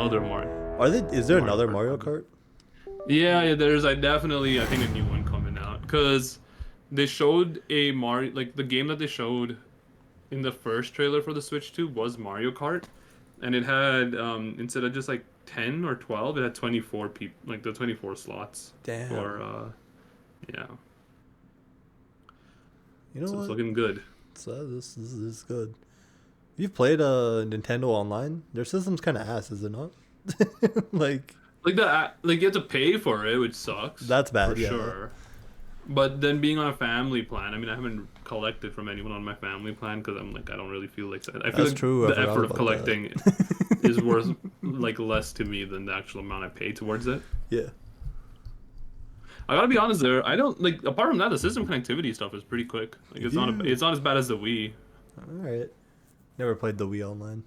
another Mario. Is there Mario another Kart Mario coming. Kart? Yeah, there's I think a new one coming out because they showed a Mario like the game that they showed in the first trailer for the Switch 2 was Mario Kart, and it had instead of just like 10 or 12, it had 24 people like the 24 slots for Damn. yeah. You know So it's what? looking good. So this is good. You've played Nintendo Online? Their system's kind of ass, is it not? like Like you have to pay for it, which sucks that's for bad. Yeah, sure. But then being on a family plan, I mean, I haven't collected from anyone on my family plan because I'm like, I don't really feel like that. I feel that's like true. I the forgot effort of about that. collecting is worth like less to me than the actual amount I pay towards it. Yeah. I gotta be honest there. I don't like apart from that, the system connectivity stuff is pretty quick. Like If you it's not as bad as the Wii. all right, never played the Wii Online.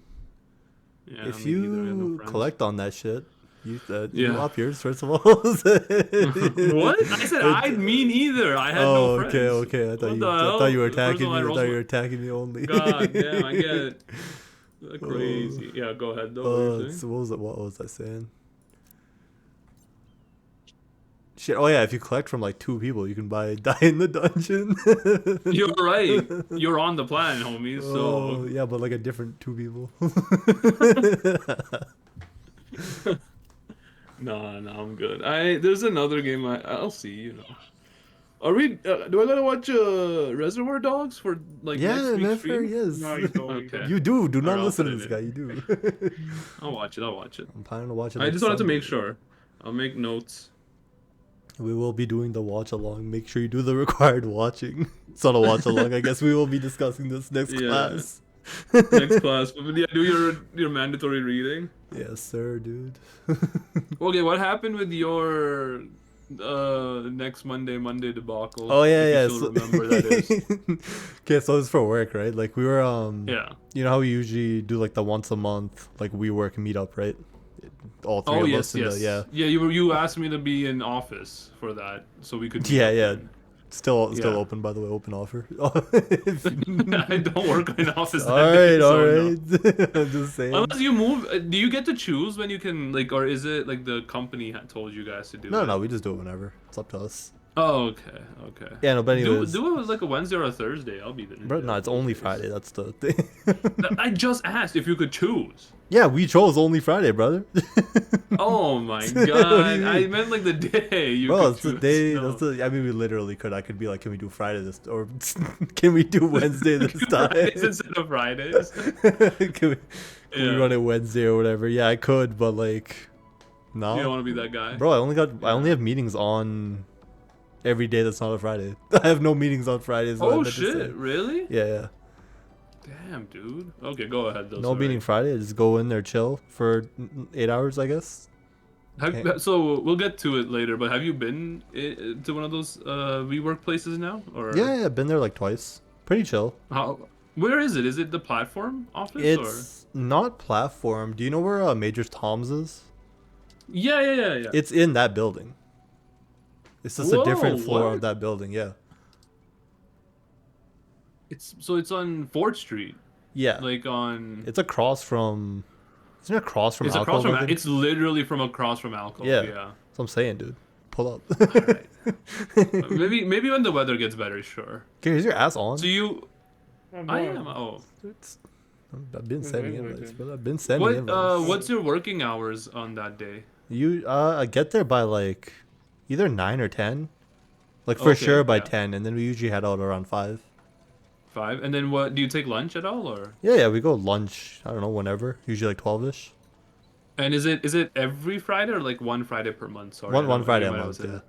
Yeah, If me neither. I got no you friends. collect on that shit, you Yeah. up yours first of all. What? I said I mean either. I had no Oh, okay, friends. okay. What the I thought hell? you were The first attacking one I me. I thought rolled. you were attacking me only. God damn, I get Oh, crazy. Yeah, go ahead though. What you're saying? so what was I saying? Shit. Oh yeah, if you collect from like two people, you can buy Die in the Dungeon. You're right. You're on the plan, homie. So Oh yeah, but like a different two people. no, I'm good. I there's another game I'll see. You know. Are we? Do I gotta watch Reservoir Dogs for like next Yeah, week's Nefer, stream? yes. No, you don't. You Okay. don't. You do. Do All not right, I'll listen put to it this guy. in. You do. I'll watch it. I'll watch it. I'm planning to watch it I next just wanted to make Sunday. sure. I'll make notes. We will be doing the watch along. Make sure you do the required watching. It's not a watch along. I guess we will be discussing this next Yeah. class. Next class. But yeah, do your mandatory reading. Yes, sir, dude. Okay, what happened with your next Monday debacle? Oh yeah, If you yeah. still remember that is. Okay, so it's for work, right? Like we were Yeah. you know how we usually do like the once a month like we work meetup, right? All three Oh of yes, us in the yes. yeah. Yeah, you asked me to be in office for that so we could meet Yeah, up yeah. then. Still Yeah. open by the way, open offer. I don't work in office All that day, right, all so no. right. I'm just saying. Unless you move, do you get to choose when you can like, or is it like the company had told you guys to do No, it? no, we just do it whenever. It's up to us. Oh, okay, okay. Yeah, no, but anyways, Do it like a Wednesday or a Thursday. I'll be there. bro, no, it's those only days. Friday. That's the thing. I just asked if you could choose. Yeah, we chose only Friday, brother. Oh my What do you god! I mean? meant like the day you Bro, could it's the choose. day. No. That's the. I mean, we literally could. I could be like, can we do Friday this, or can we do Wednesday this time? Fridays instead of Fridays. Can we Yeah. run it Wednesday or whatever? Yeah, I could, but like, You don't no, want to be that guy. bro. I only have meetings on every day that's not a Friday. I have no meetings on Fridays. Oh shit! Really? Yeah, yeah. Damn, dude. Okay, go ahead though. No sorry. meeting Friday. I just go in there, chill for 8 hours, I guess. Okay. So we'll get to it later. But have you been to one of those WeWork places now, or Yeah, yeah. Been there like twice. Pretty chill. how? Where is it? Is it the platform office or? It's not platform. Do you know where Major's Tom's is? Yeah. It's in that building. It's just a different Whoa, floor what? of that building. Yeah. It's on 4th Street, Yeah. like on. It's across from. Isn't it across from It's across from. Alcove? It's literally from across from Alcove. Yeah. Yeah. That's what I'm saying, dude. Pull up. Alright. Maybe when the weather gets better, sure. Okay, is your ass on? So you. I'm I bored. am. Oh. It's, I've been It's sending very invites, good. but I've been sending invites. What's your working hours on that day? I get there by like either 9 or 10. Like for Okay, sure by yeah. 10, and then we usually head out around 5. 5, and then what? Do you take lunch at all, or? Yeah, we go lunch. I don't know, whenever. Usually like 12ish. And is it every Friday or like one Friday per month? Sorry, I One don't- Friday a I month. was in- Yeah.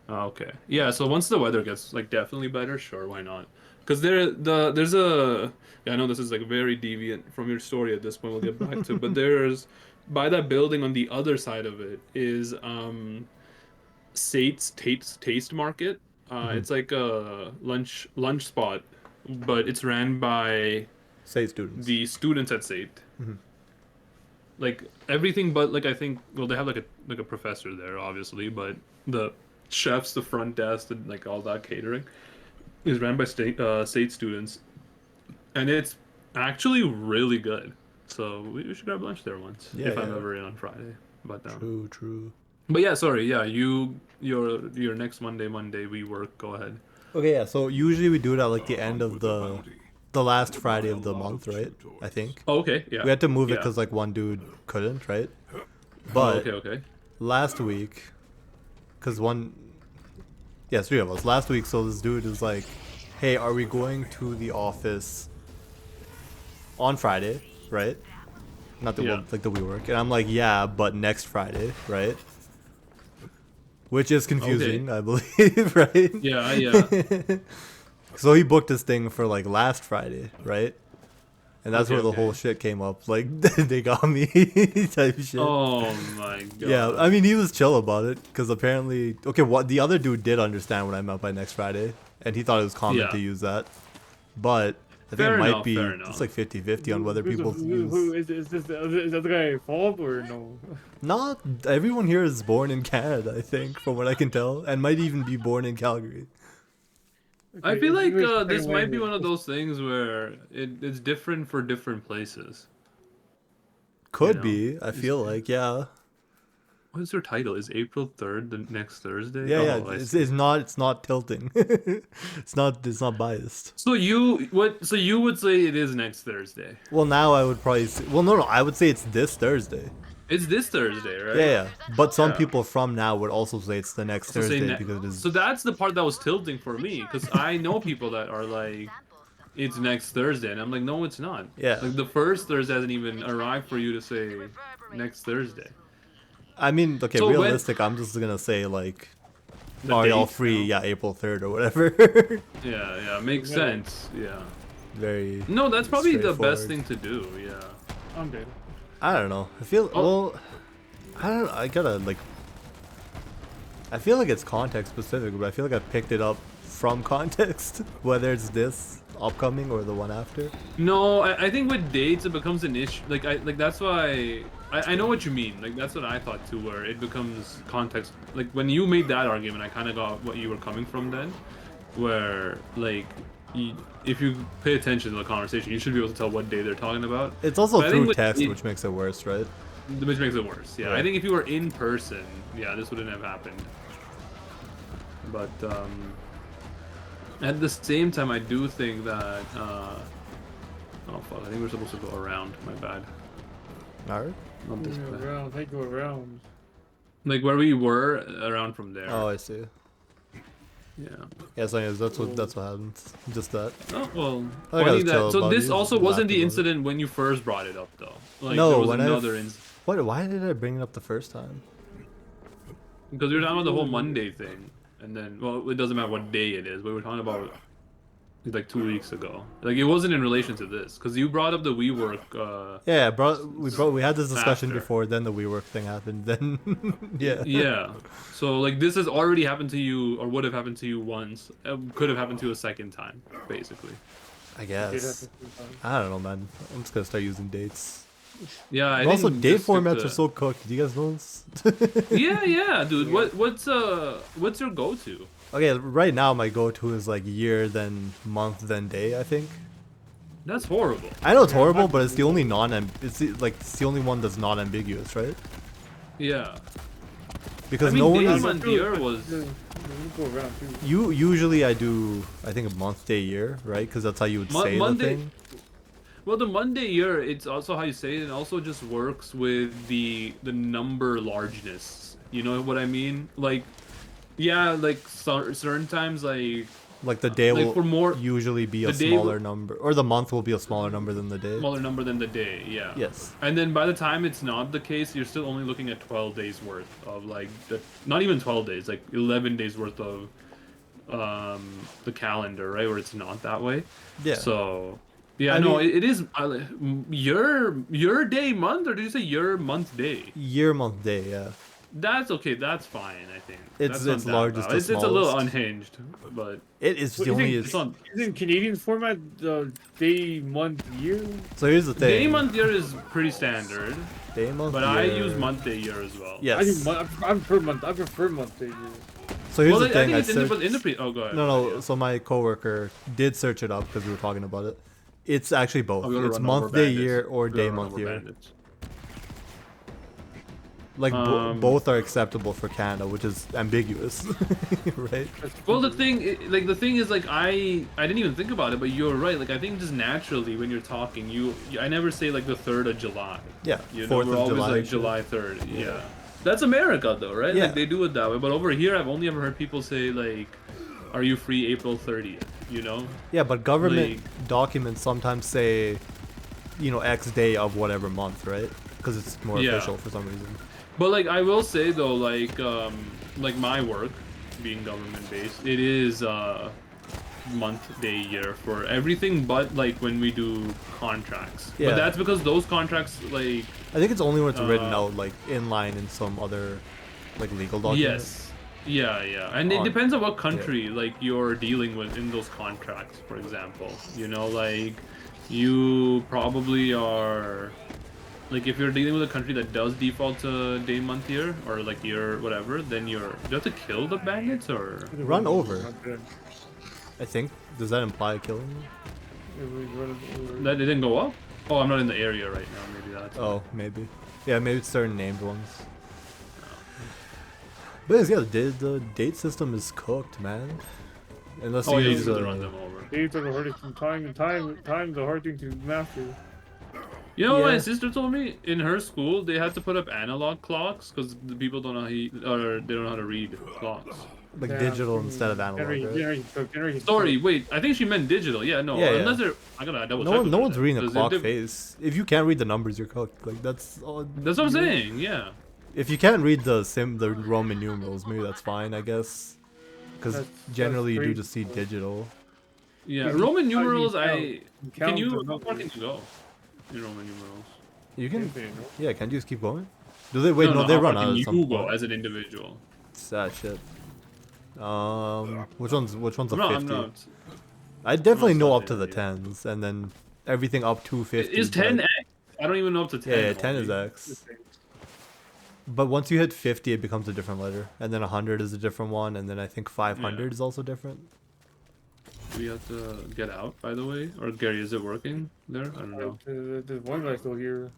Oh, okay. Yeah. So once the weather gets like definitely better, sure, why not? Because there's a yeah, I know this is like very deviant from your story at this point. We'll get back to, but there's by that building on the other side of it is Sate's Taste Market. It's like a lunch spot, but it's ran by Say students. the students at Sate. Mhm. Like everything, but like I think, well, they have like a professor there, obviously, but the chefs, the front desk, and like all that catering is ran by state students, and it's actually really good. So we should grab lunch there once Yeah, if I'm yeah. ever in on Friday. But True. but yeah, sorry, yeah, your next Monday we work. Go ahead. Okay, yeah. So usually we do it at like the end Armed of with a bounty, the last would Friday buy a of the lot month, of right? cheap I toys. think Oh, okay, yeah, we had to move it yeah. because like one dude couldn't, right? Oh, But okay. last week, because yeah, three of us. Last week, so this dude is like, "Hey, are we going to the office on Friday?" Right? Not the Yeah. like the WeWork, and I'm like, "Yeah, but next Friday, right?" Which is confusing, I believe, right? Yeah. So he booked his thing for like last Friday, right? And that's Okay, where the whole okay. shit came up. Like they got me type shit. Oh my god. Yeah, I mean he was chill about it because apparently, okay, what the other dude did understand what I meant by next Friday, and he thought it was common Yeah. to use that. But I think Fair it might enough, be fair it's enough. like 50-50 on whether Who's the- people who use. is that the guy fault or no? Not everyone here is born in Canada, I think, from what I can tell, and might even be born in Calgary. I Okay, feel like anyways, this might be language. one of those things where it's different for different places. Could know, be. I feel like yeah. What's your title? Is April 3rd the next Thursday? Yeah, yeah. Oh, I It's, see. it's not tilting. It's not biased. So you would say it is next Thursday. Well, now I would probably say, well, no, I would say it's this Thursday. It's this Thursday, right? Yeah. But some Yeah. people from now would also say it's the next So say Thursday ne- because it is. So that's the part that was tilting for me because I know people that are like, it's next Thursday, and I'm like, no, it's not. Yeah. Like the first Thursday hasn't even arrived for you to say next Thursday. I mean, okay, So when- realistic. I'm just gonna say like, The are y'all date, free? you know? Yeah, April 3rd or whatever. Yeah, makes Yeah. sense. Yeah. Very. No, that's probably the best Straightforward. thing to do. Yeah. I'm dead. I don't know. I feel Oh. well. I don't. I gotta like. I feel like it's context specific, but I feel like I picked it up from context, whether it's this upcoming or the one after. No, I think with dates it becomes an issue. Like that's why I know what you mean. Like that's what I thought too, where it becomes context. Like when you made that argument, I kind of got what you were coming from then, where like if you pay attention to the conversation, you should be able to tell what day they're talking about. It's also But I think through with text, it- which makes it worse, right? Which makes it worse. Yeah, I Right. think if you were in person, yeah, this wouldn't have happened. But at the same time, I do think that. Oh fuck! I think we're supposed to go around. My bad. Alright. Not this Go way. around, I go around. Like where we were, around from there. Oh, I see. Yeah. Yeah, so anyways, that's what happened. Just that. Oh well. I think I Funny was chill that. So about this these also and wasn't laughed the about it. incident when you first brought it up, though. Like, No, there was when I another f- incident What? Why did I bring it up the first time? because we were talking about the whole Monday thing, and then well, it doesn't matter what day it is, but we were talking about like 2 weeks ago. Like it wasn't in relation to this, because you brought up the WeWork. Yeah, we had this discussion After. before. Then the WeWork thing happened. Then yeah. Yeah. So like this has already happened to you, or would have happened to you once. Could have happened to you a second time, basically. I It guess. happens sometimes. I don't know, man. I'm just gonna start using dates. Yeah. I And also, think date just stick formats to- are so cooked. Do you guys know this? Yeah, dude. What's your go-to? Okay, right now my go-to is like year, then month, then day. I think. That's horrible. I know it's horrible, but it's the only it's the only one that's not ambiguous, right? Yeah. Because I mean, no one day, is. month, year was. We go around too. Usually I do. I think a month, day, year, right? Because that's how you would say Monday. the thing. Well, the Monday year, it's also how you say it, and also just works with the number largeness. You know what I mean? Like, yeah, like certain times, like Like the day Like will for more- usually be a the day smaller will- number, or the month will be a smaller number than the day. smaller number than the day. Yeah. Yes. And then by the time it's not the case, you're still only looking at 12 days worth of like not even 12 days, like 11 days worth of the calendar, right? Where it's not that way. Yeah. So yeah, I no, mean- it is your day month, or did you say your month day? Year, month, day. Yeah. That's okay. That's fine. I think It's- That's not it's that largest bad. to It's a little smallest. unhinged, but It is What the do you only. think? it's not. Is in Canadian format day, month, year? So here's the thing. Day month year is pretty standard, Day, month, but I year. use month day year as well. Yes. I do month. I prefer month. I prefer month day. Year. So here's Well, the I thing. think it's searched- in the oh, go ahead. No, no. Yeah. So my coworker did search it up because we were talking about it, It's actually both. Oh, we gotta It's run over month, day, bandits. year, or We gotta day, run month, over year. bandits. Like Um, both are acceptable for Canada, which is ambiguous, right? Well, the thing is, like, I didn't even think about it, but you're right. Like, I think just naturally when you're talking, I never say like the 3rd of July. Yeah, You know, 4th we're of always July. like shit. July 3rd. Yeah. That's America though, right? Yeah. Like they do it that way. But over here, I've only ever heard people say like, "Are you free April 30th?" You know? Yeah, but government Like- documents sometimes say, you know, X day of whatever month, right? Because it's more Yeah. official for some reason. But like I will say though, like my work being government based, it is month, day, year for everything but like when we do contracts. Yeah. But that's because those contracts like I think it's only when it's written Uh, out, like in line in some other, like legal document. yes. Yeah. And it On- depends on what country like you're dealing with in those contracts, for example. You know, like you probably are like if you're dealing with a country that does default to day, month, year, or like year, whatever, then do you have to kill the bandits or? Run over. I think. Does that imply killing you? That didn't go up? Oh, I'm not in the area right now. Maybe that's. Oh, maybe. Yeah, maybe it's certain named ones. But yeah, the date system is cooked, man. Unless Oh, you yeah, you use just have to run them over. Dates are the hardest thing. Time's the hard thing to master. You know what my Yeah. sister told me? In her school, they had to put up analog clocks because the people don't know or they don't know how to read clocks. like Yeah, digital instead of analog. Right? Sorry, wait. I think she meant digital. Yeah, no. Yeah, yeah. Unless they're, I gotta double No check. one, with no her one's then, reading a 'cause clock if they- face. If you can't read the numbers, you're cooked. Like that's all. That's what I'm saying. Yeah. If you can't read the Roman numerals, maybe that's fine, I guess. Because That's generally you do crazy. just see digital. Yeah. You Roman count- you numerals. count- Can you? count How the far can you go? In Roman numerals. You can, numbers. yeah. Can't you just keep going? Do they wait? No, they how run far out can at some you go point. as an individual? Sad shit. Which one's a No, 50? I'm not. I definitely not know so up to the heavy. 10s, and then everything up to 50. Is 10 but- X? I don't even know up to 10. Yeah, 10 is only. X. But once you hit 50, it becomes a different letter, and then 100 is a different one, and then I think 500 is also different. Do we have to get out, by the way? Or Gary, is it working there? I don't know. There's one guy still here.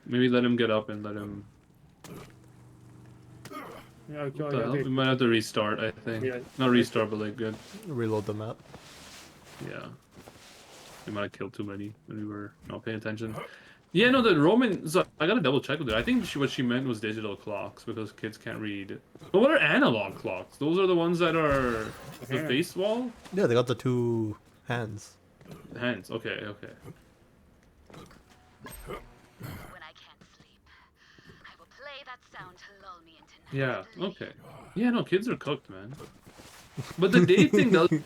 Maybe let him get up and let him. Yeah, What the hell? We might have to restart, I think. Yeah. Not restart, but like good. Reload the map. Yeah. We might have killed too many when we were not paying attention. Yeah, no, the Roman. So I gotta double check with her. I think what she meant was digital clocks because kids can't read. But what are analog clocks? Those are the ones that are the Yeah. face wall? Yeah, they got the 2 hands. Hands. Okay, okay. When I can't sleep, I will play that sound to lull me into Yeah, night's okay. Yeah, no, kids are cooked, man. But the day thing doesn't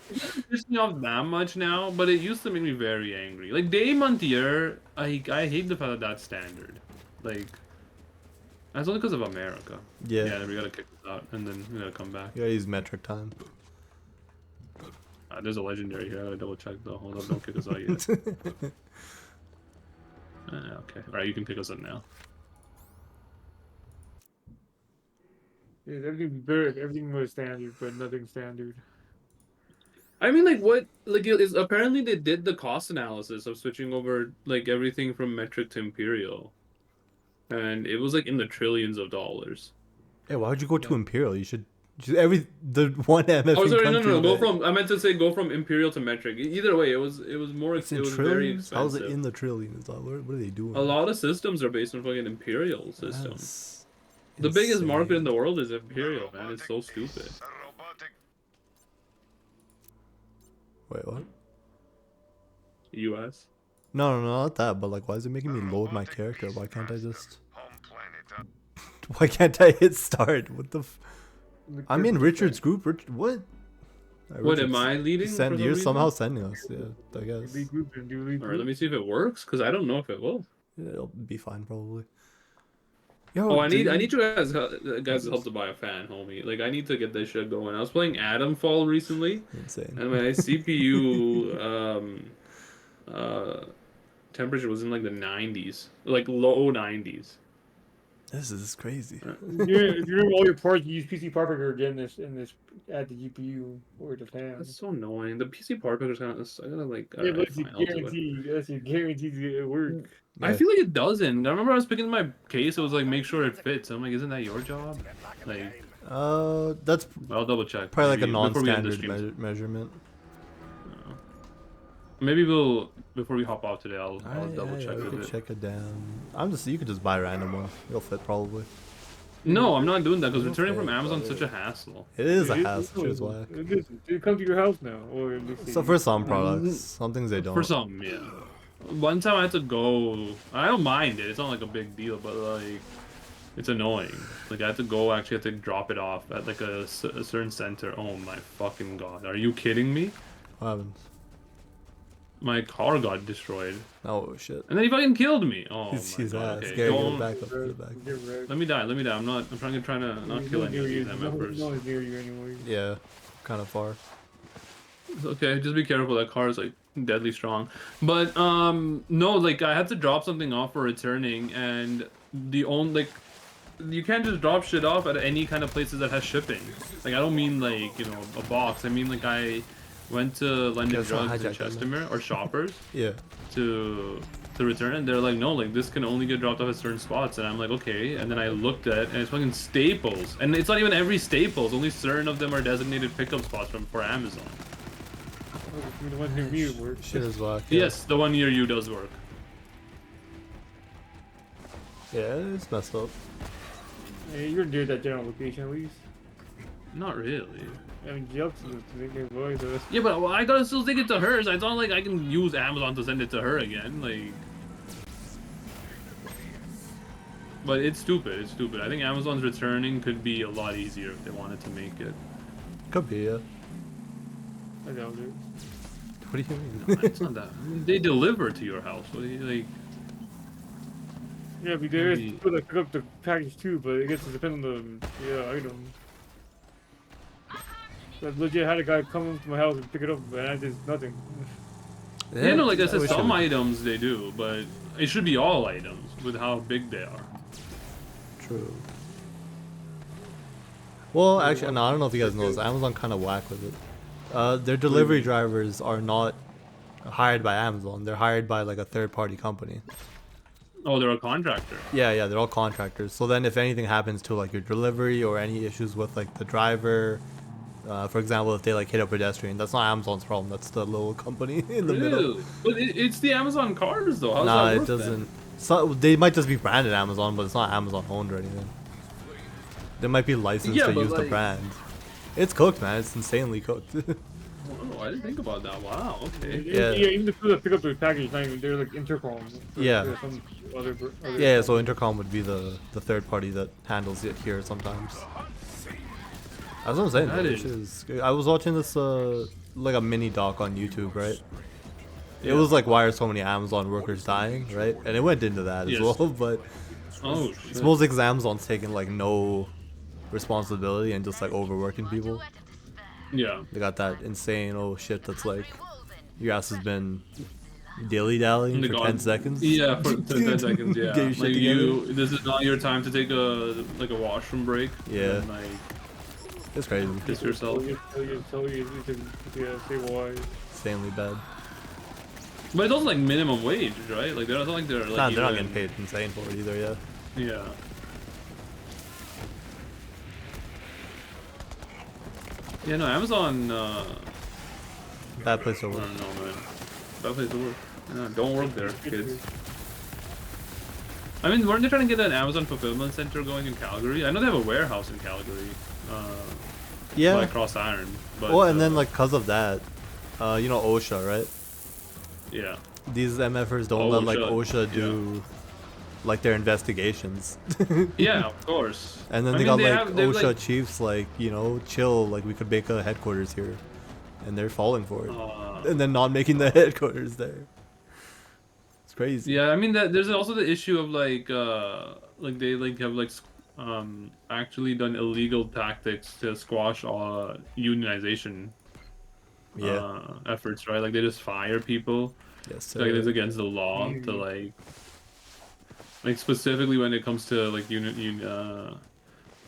piss me off that much now, but it used to make me very angry. Like, day, month, year, I hate the fact that that's standard. Like, that's only because of America. Yeah. Yeah, then we gotta kick this out, and then we gotta come back. You gotta use metric time. There's a legendary here, I gotta double check though. Hold up, don't kick us out yet. Okay, alright, you can pick us up now. Yeah, everything was standard, but nothing standard. I mean, like, what, like, is apparently they did the cost analysis of switching over, like, everything from metric to imperial. And it was, like, in the trillions of dollars. Hey, why would you go to Imperial? You should the one MF Oh, sorry, country. no, go that- from, I meant to say go from imperial to metric. Either way, it was more, It's it in was very trillions. How's expensive. it in the trillions? What are they doing? A lot of systems are based on fucking imperial systems. That's The biggest market in insane. the world is imperial, man. It's so stupid. Wait, what? U.S. No, not that. But like, why is it making me load my character? Why can't I just? Why can't I hit start? What the? I'm in Richard's group. What? What am I leading? for You're some reason? somehow sending us. Yeah, I guess. Lead group and do lead All right, let group. me see if it works, because I don't know if it will. Yeah, it'll be fine probably. Yo, Oh, I need dude. you guys help to buy a fan, homie. Like, I need to get this shit going. I was playing Atom Fall recently, Insane. and my CPU temperature was in like the 90s, like low 90s. This is crazy. If you remove all your parts, you use PC part picker again. This add the GPU or the fan. That's so annoying. The PC part picker is kind of. I gotta like. Yeah, Alright, but fine. I'll do it. that's a guarantee to work. I Yeah. feel like it doesn't. I remember I was picking my case. It was like make sure it fits. I'm like, isn't that your job? Like, That's I'll double check. probably like a maybe before we end the non-standard stream. measurement. Maybe we'll before we hop off today. I'll Alright, double yeah, check we with could it. check it down. You could just buy a random one. It'll fit probably. No, I'm not doing that because Okay, returning from Amazon is but- such a hassle. It is a It- hassle. It's whack. It comes to your house now, or at least So for some products, some things they don't. For some, yeah. One time I had to go. I don't mind it. It's not like a big deal, but like, it's annoying. Like I had to go. Actually, had to drop it off at like a certain center. Oh my fucking god! Are you kidding me? What happens? My car got destroyed, Oh shit. and then he fucking killed me. Oh He's my his god! ass. Okay, Gary, don't. get back up. Get back. Let me die. Let me die. I'm not. I'm trying to not kill any of these MFers. No one's near you anymore. Yeah, kind of far. It's okay, just be careful. That car is like deadly strong. But no, like I had to drop something off for returning, and the only like you can't just drop shit off at any kind of places that has shipping. Like I don't mean like a box. I mean like I went to London it's not Drugs in hijacked, isn't it? Chestermere or Shoppers Yeah. to return it. And they're like, no, like this can only get dropped off at certain spots. And I'm like, okay. And then I looked at it, and it's fucking Staples, and it's not even every Staples. Only certain of them are designated pickup spots for Amazon. The one near me works. Shit is whack. Yeah. Yes, the one near you does work. Yeah, it's messed up. Hey, you're near that general location at least. Not really. I mean, you up to make it voice. Yeah, but I gotta still take it to hers. It's not like I can use Amazon to send it to her again. Like, but it's stupid. It's stupid. I think Amazon's returning could be a lot easier if they wanted to make it. Could be, yeah. I doubt it. What do you mean? No, it's not that. I mean, they deliver to your house. What do you like? Yeah, but there is Maybe- people that pick up the package too, but I guess it depends on the item. I legit had a guy come to my house and pick it up, and I did nothing. Yeah, no, like I said, wish some it was items they do, but it should be all items with how big they are. True. Well, actually, no, I don't know if you guys know this. Amazon kind of whack with it. Their delivery drivers are not hired by Amazon. They're hired by like a third-party company. Oh, they're a contractor. Yeah, they're all contractors. So then if anything happens to like your delivery or any issues with like the driver, for example, if they like hit a pedestrian, that's not Amazon's problem. That's the little company in the middle. Really? But it's the Amazon cars though. How's Nah, that it work then? doesn't. So they might just be branded Amazon, but it's not Amazon owned or anything. They might be licensed Yeah, to but use the like- brand. It's cooked, man. It's insanely cooked. Oh, I didn't think about that. Wow. Okay. Yeah. Even the people that pick up the package, not even they're like intercom. Yeah. Some other, Yeah, so Intercom would be the third party that handles it here sometimes. That's what I'm saying. That This is- is. I was watching this like a mini doc on YouTube, right? It Yeah. was like why are so many Amazon workers dying, right? And it went into that as Yes. well. But Oh it's shit. mostly because Amazon's taking like no responsibility and just like overworking people. Yeah. They got that insane shit that's like your ass has been dilly dallying for 10 seconds. Yeah, for 10 seconds. Yeah. Get your shit Like together. this is not your time to take a washroom break. Yeah. And, like It's crazy. piss yourself. Tell you to say why. Insanely bad. But it's also like minimum wage, right? Like they're not like they're like Nah, they're not even- getting paid insane for it either, yeah. Yeah. Yeah, no, Amazon, Bad place to I work. don't know, man. Bad place to work. Yeah, don't work there, kids. I mean, weren't they trying to get an Amazon fulfillment center going in Calgary? I know they have a warehouse in Calgary, Yeah. by Cross Iron. But, Well, and then like cause of that, you know OSHA, right? yeah. These MFers don't let like OSHA, OSHA do like their investigations. Yeah, of course. And then I they mean, got like have- they've, OSHA chiefs like, chill, like we could make a headquarters here. And they're falling for it. And then not making the headquarters there. It's crazy. Yeah, I mean that there's also the issue of like they like have like actually done illegal tactics to squash unionization efforts, right? Like they just fire people. Yes, Like sir. it's against the law to like Like specifically when it comes to like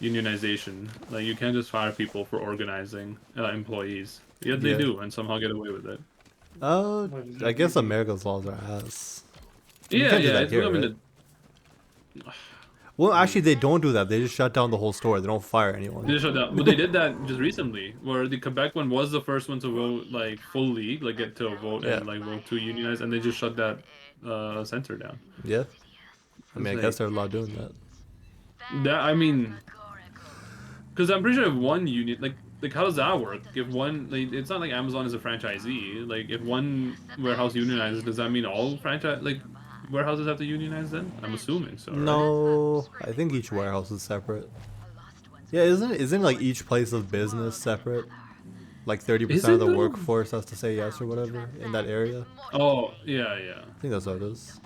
unionization. Like you can't just fire people for organizing employees. Yet they Yeah. do, and somehow get away with it. I guess America's laws are ass. You Yeah, can't do yeah, that it's here, becoming right? Well, actually, they don't do that. They just shut down the whole store. They don't fire They anyone. just shut down. But they did that just recently, where the Quebec one was the first one to vote like full league, like get to a vote Yeah. and like vote to unionize, and they just shut that center down. Yeah. I mean, I It's guess like they're allowed doing that. that. I mean, because I'm pretty sure if one union, like how does that work? If one, like, it's not like Amazon is a franchisee. Like if one warehouse unionizes, does that mean all franchise like warehouses have to unionize then? I'm assuming so, right? No, I think each warehouse is separate. Yeah, isn't like each place of business separate? Like 30% Is of it the though? workforce has to say yes or whatever in that area. Oh yeah, yeah. I think that's what it is.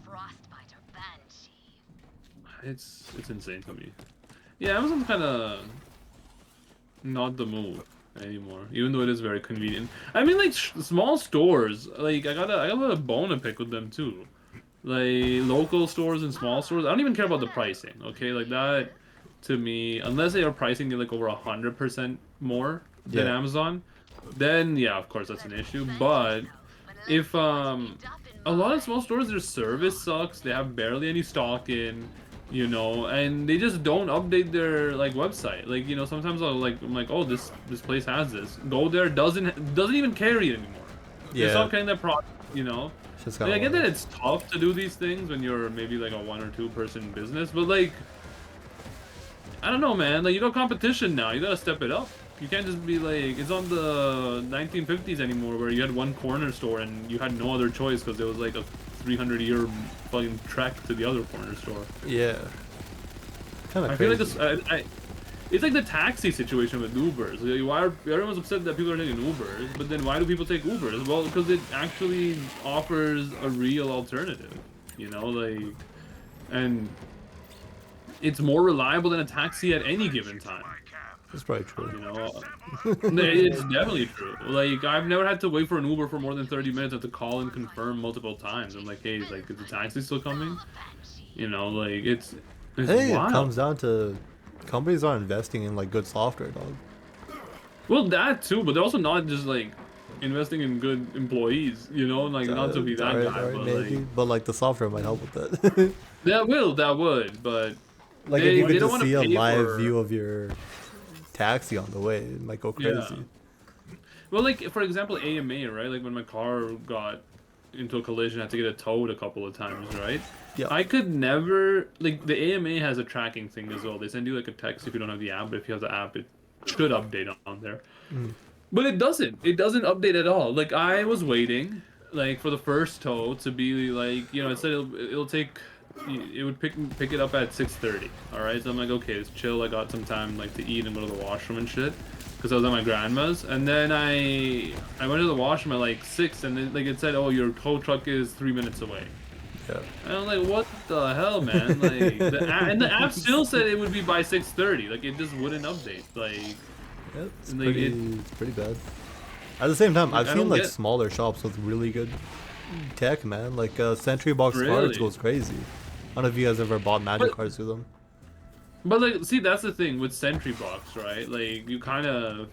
It's insane to me. Yeah, Amazon's kind of not the move anymore, even though it is very convenient. I mean, like small stores, like I got a bone to pick with them too. Like local stores and small stores, I don't even care about the pricing. Okay, like that to me, unless they are pricing it like over 100% more than Yeah. Amazon, then yeah, of course that's an issue. But if a lot of small stores, their service sucks. They have barely any stock in, you know, and they just don't update their like website. Like, you know, sometimes I'm like, oh, this place has this. Go there, doesn't even carry it anymore. They Yeah. stop carrying that product, you know. It's just Like, I kinda get that wild. it's tough to do these things when you're maybe like a 1 or 2 person business, but like, I don't know, man. Like, you got competition now. You gotta step it up. You can't just be like, it's on the 1950s anymore where you had one corner store and you had no other choice because there was like a 300-year fucking trek to the other corner store. Yeah. Kind of I crazy. feel like this, it's like the taxi situation with Ubers. Like, why are everyone's upset that people are taking Ubers, but then why do people take Ubers? Well, because it actually offers a real alternative, you know, like, and it's more reliable than a taxi at any given time. That's probably true. You know, it's definitely true. Like, I've never had to wait for an Uber for more than 30 minutes. I have to call and confirm multiple times. I'm like, hey, like, is the taxi still coming? You know, like, it's I think wild. it comes down to companies aren't investing in like good software, dog. Well, that too, but they're also not just like investing in good employees, you know, like not to be that Alright, guy, alright, but maybe. like But like the software might help with that. that would, but Like they, if you they could don't just want see to a pay live for, view of your taxi on the way, it might go yeah. crazy. Well, like for example, AMA, right? Like when my car got into a collision, I had to get it towed a couple of times, right? Yeah. I could never like the AMA has a tracking thing as well. They send you like a text if you don't have the app, but if you have the app, it should update on there. But it doesn't. It doesn't update at all. Like I was waiting, like for the first tow to be like, you know, it said it'll take, it would pick it up at 6:30. All right, so I'm like, okay, it's chill. I got some time like to eat and go to the washroom and shit, because I was at my grandma's. And then I went to the washroom at like 6, and then like it said, oh, your tow truck is 3 minutes away. Yeah. And I'm like, what the hell, man? Like, and the app still said it would be by 6:30. Like, it just wouldn't update. Like, Yeah, it's like, it's pretty bad. At the same time, I've I seen don't like get- smaller shops with really good tech, man. Like Sentry Box cards Really? goes crazy. I don't know if you guys ever bought Magic But- cards through them. But like, see, that's the thing with Sentry Box, right? Like, you kind of,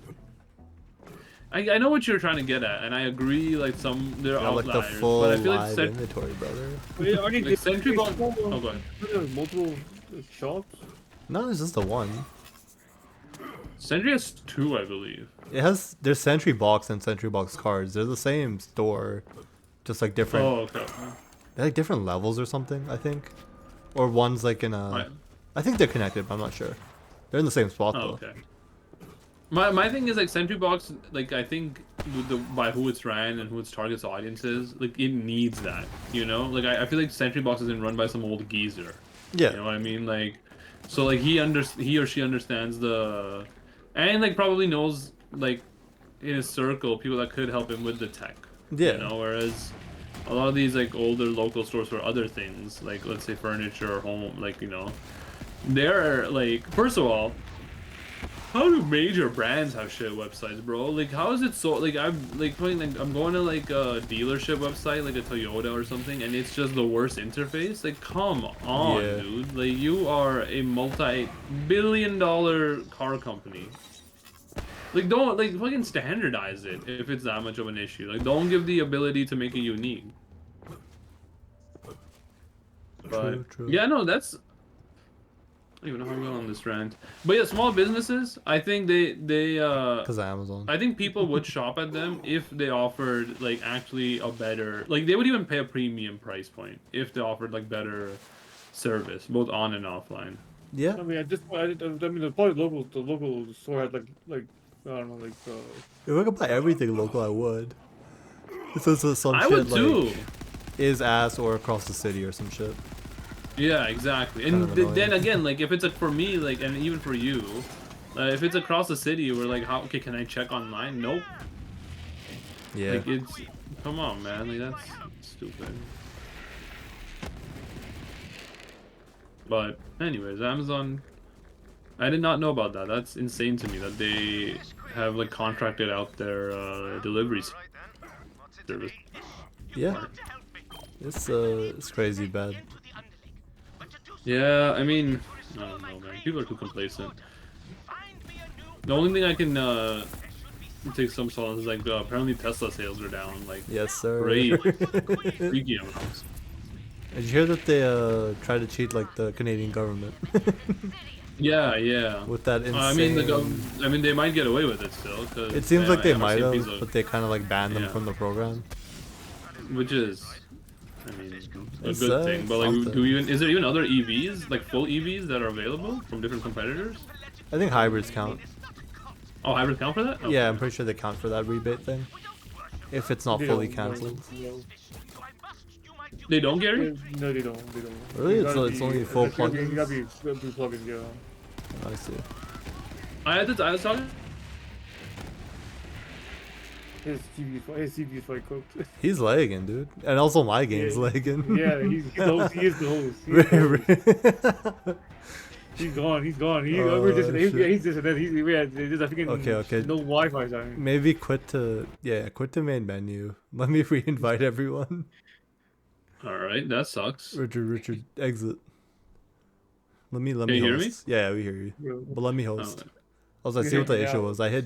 I know what you're trying to get at, and I agree. Like, there are Yeah, like outliers, the full but I feel like live inventory, brother. Wait, are they Like Sentry Box. Oh, go ahead. There's multiple shops? No, it's just the one. Sentry has 2, I believe. There's Sentry Box and Sentry Box cards. They're the same store, just like different. Oh, okay. They're like different levels or something, I think. Or one's like in a. Right. I think they're connected, but I'm not sure. They're in the same spot Oh, though. okay. My thing is like Sentry Box, like I think with by who it's ran and who its targets audience is, like it needs that, you know. Like I feel like Sentry Box isn't run by some old geezer. Yeah. You know what I mean? Like, so like he or she understands and like probably knows like in his circle people that could help him with the tech. Yeah. You know, whereas a lot of these like older local stores for other things, like let's say furniture or home, like, you know, they're like, first of all, How do major brands have shit websites, bro? Like, how is it so? Like, I'm going to like a dealership website, like a Toyota or something, and it's just the worst interface. Like, come on, Yeah. dude. Like, you are a multi-billion-dollar car company. Like, don't like fucking standardize it if it's that much of an issue. Like, don't give the ability to make it unique. But True. yeah, no, that's. I don't even know how I'm going on this rant. But yeah, small businesses, I think they Because Amazon. I think people would shop at them if they offered like actually a better, like they would even pay a premium price point if they offered like better service both on and offline. Yeah. I mean, at this point, I mean, probably the local store had like I don't know, like If I could buy everything local, I would. This is some I shit would too. like is ass or across the city or some shit. Yeah, exactly. Kind And of annoying. then again, like if it's for me, like and even for you, if it's across the city, we're like, how? Okay, can I check online? Nope. Yeah. Like it's, come on, man. Like that's stupid. But anyways, Amazon. I did not know about that. That's insane to me that they have like contracted out their delivery service. Yeah. It's crazy bad. Yeah, I mean, I don't know, man. People are too complacent. The only thing I can take some solace is like apparently Tesla sales are down like Yes, sir. great freaky amounts. Did you hear that they tried to cheat like the Canadian government Yeah, yeah. with that insane? I mean, I mean, they might get away with it still. Cause It seems like they might have, RCMP's but they kind of like banned them Yeah. from the program. which is, I mean, a It's, good thing. But like, something. is there even other EVs, like full EVs, that are available from different competitors? I think hybrids count. Oh, hybrids count for that? Okay. Yeah, I'm pretty sure they count for that rebate thing. If it's not they fully don't, cancelled. no. They don't, Gary? No, they don't. They don't. Really? You It's- gotta it's be- only full you gotta be- plugins? You gotta be plugins, yeah. I see. I was talking. His TV is like cooked. He's lagging, dude. And also my game's Yeah. lagging. Yeah, he's the host. He is the host. He is the host. He's gone. He's gone. Oh, We're just, shit. he's just, there's I think Okay. no Wi-Fi time. Maybe quit to main menu. Let me re-invite everyone. All right, that sucks. Richard, exit. Let me Can you hear me? host. Yeah, we hear you. Yeah. But let me Oh, host. I was like, see what the Yeah. issue was. I hit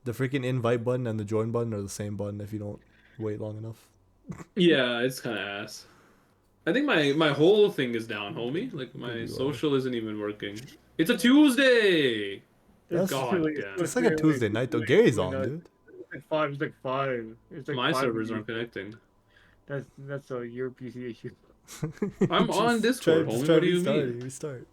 the freaking invite button and the join button are the same button if you don't wait long enough. yeah, it's kind of ass. I think my whole thing is down, homie. Like my You are. social isn't even working. It's a Tuesday. That's God like, damn. It's like a Tuesday night though. Gary's on, dude. It's like 5. It's like 5. It's like My 5 servers of aren't you. connecting. That's your PC issue. I'm on Discord, homie. What do you mean? Restart.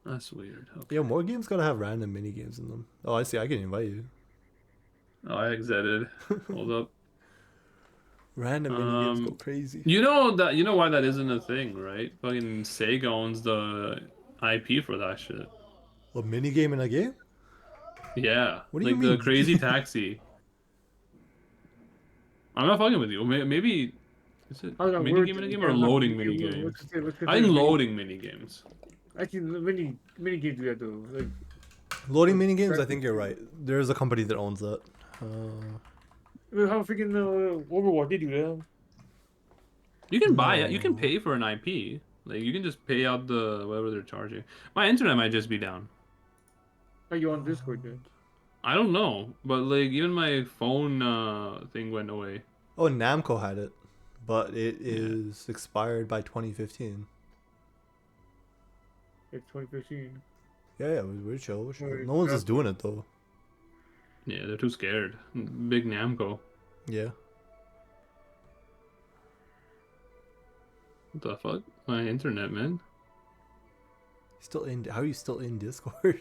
That's weird. Okay. Yeah, more games gotta have random mini games in them. Oh, I see. I can invite you. Oh, I exited. Hold up. Random mini games go crazy. You know why that isn't a thing, right? Fucking Sega owns the IP for that shit. A mini game in a game? Yeah. What do you like the mean? Crazy Taxi. I'm not fucking with you. Maybe is it How does that mini work? game in a game Yeah, or how- loading yeah, mini what's games? what's I think loading mini games. Actually, mini games do that though. Like, Loading mini games? I think you're right. There's a company that owns that. how freaking Overwatch they do that? You can buy it. You can No. pay for an IP. Like you can just pay out the whatever they're charging. My internet might just be down. Are you on Discord then? I don't know, but like even my phone thing went away. Oh, Namco had it, but it is expired by 2015. It's 2015. Yeah, we're chill. We're chill. Right, No one's yeah. just doing it though. Yeah, they're too scared. Big Namco. Yeah. What the fuck? My internet, man. Still in? How are you still in Discord?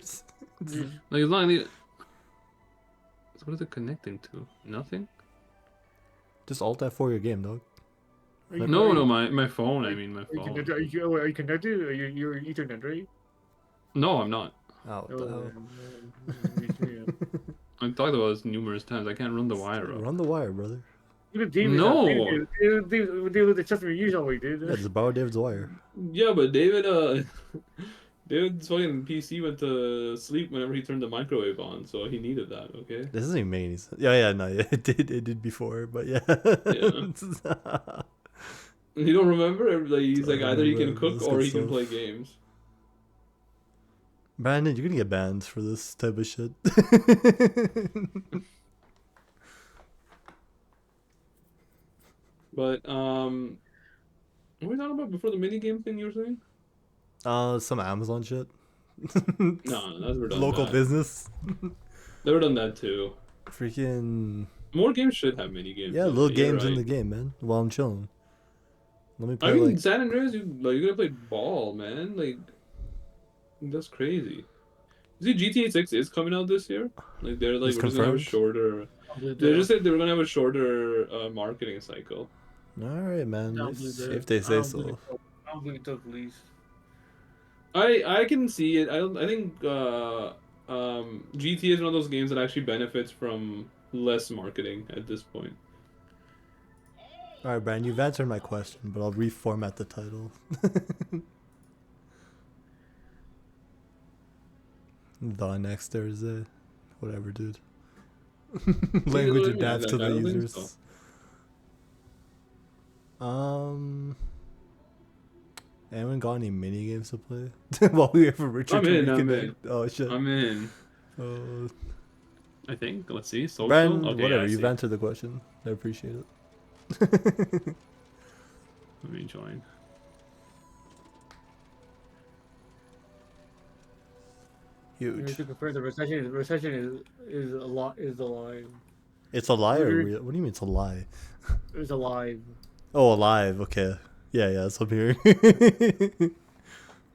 Like as long as so what is it connecting to? Nothing? Just alt F4 your game, dog. Are you- No, are no, you- my phone. I mean my Are you phone. connected? Are you connected? Are you, you're Ethernet, right? No, I'm not. Oh, what the hell? I've talked about this numerous times. I can't run the wire up. Run the wire, brother. Even David. No. They were the Chester Usually, dude. Yeah, just borrow David's wire. Yeah, but David, Dude's fucking PC went to sleep whenever he turned the microwave on, so he needed that. Okay. This doesn't even make any sense. Yeah, no, yeah, it did before, but yeah. Yeah. You don't remember? Like, he's like I either he can remember, cook that's or good he can stuff. play games. Brandon, you're gonna get banned for this type of shit. But what were we talking about before the mini game thing you were saying? Some Amazon shit. No, that's never done Local that. business. Never done that too. Freaking More games should have mini games. yeah, in it, little you're games in right. the game, man. While I'm chilling. Let me play I mean, like San Andreas, you're gonna play ball, man. Like, that's crazy. You see, GTA 6 is coming out this year. Like, they're like, It's we're just gonna have a confirmed? shorter. Blue They Dale. just said they were gonna have a shorter marketing cycle. alright, man. Down Blue Dale. If they I say don't so. believe it- I don't believe it took release. I can see it. I think GTA is one of those games that actually benefits from less marketing at this point. Alright, Brandon, you've answered my question, but I'll reformat the title. The next Thursday. Whatever, dude. Language literally adapts to I the don't think users. so. Anyone got any mini games to play? While we have a Richard I'm to in, I'm reconnect. in. Oh shit. I'm in. Uh, I think. Let's see. Social. Brandon, Okay, whatever, I you've see. answered the question. I appreciate it. Let me join. Huge. To compare the recession is a lot is alive. It's a lie or Weird. real? What do you mean it's a lie? It's alive. Oh, alive. Okay. Yeah, that's what I'm hearing.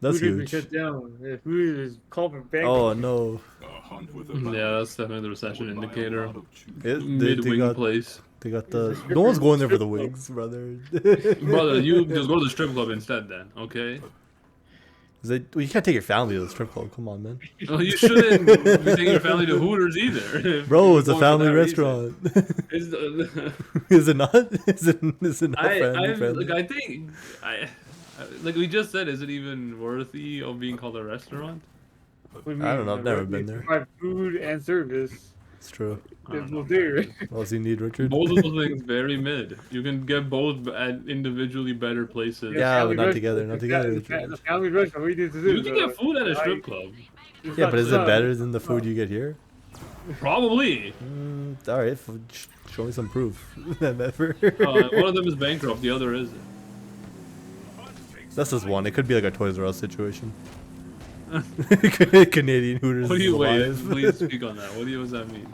That's Food has been huge. shut down. The food is called for bank. Oh no. Yeah, that's definitely the recession indicator. They Mid-wing got place. they got It's the. a strip No one's club, going there for strip the club. wigs, brother. Brother, you just go to the strip club instead then, okay? Well, you can't take your family to the strip club. Come on, man. Well, you shouldn't be taking your family to Hooters either. Bro, if it's you're a going for family that reason. restaurant. It's the, Is it not? Is it not I family friendly? like I think like we just said, is it even worthy of being called a restaurant? What do you I don't know, mean? I've never They been there. provide food and service. It's true. I don't There's know. no there. What else you need, Richard? Both of those things very mid. You can get both at individually better places. Yeah, family but not restaurant. together, not It's a together, It's a Richard. family restaurant. What do you need to do? You can get food at a strip club. Yeah, but is it better than the food you get here? Probably. Alright, show me some proof. Never. One of them is bankrupt, the other isn't. That's just one. It could be like a Toys R Us situation. Canadian Hooters. What do is you wait? alive. Please speak on that. What does that mean?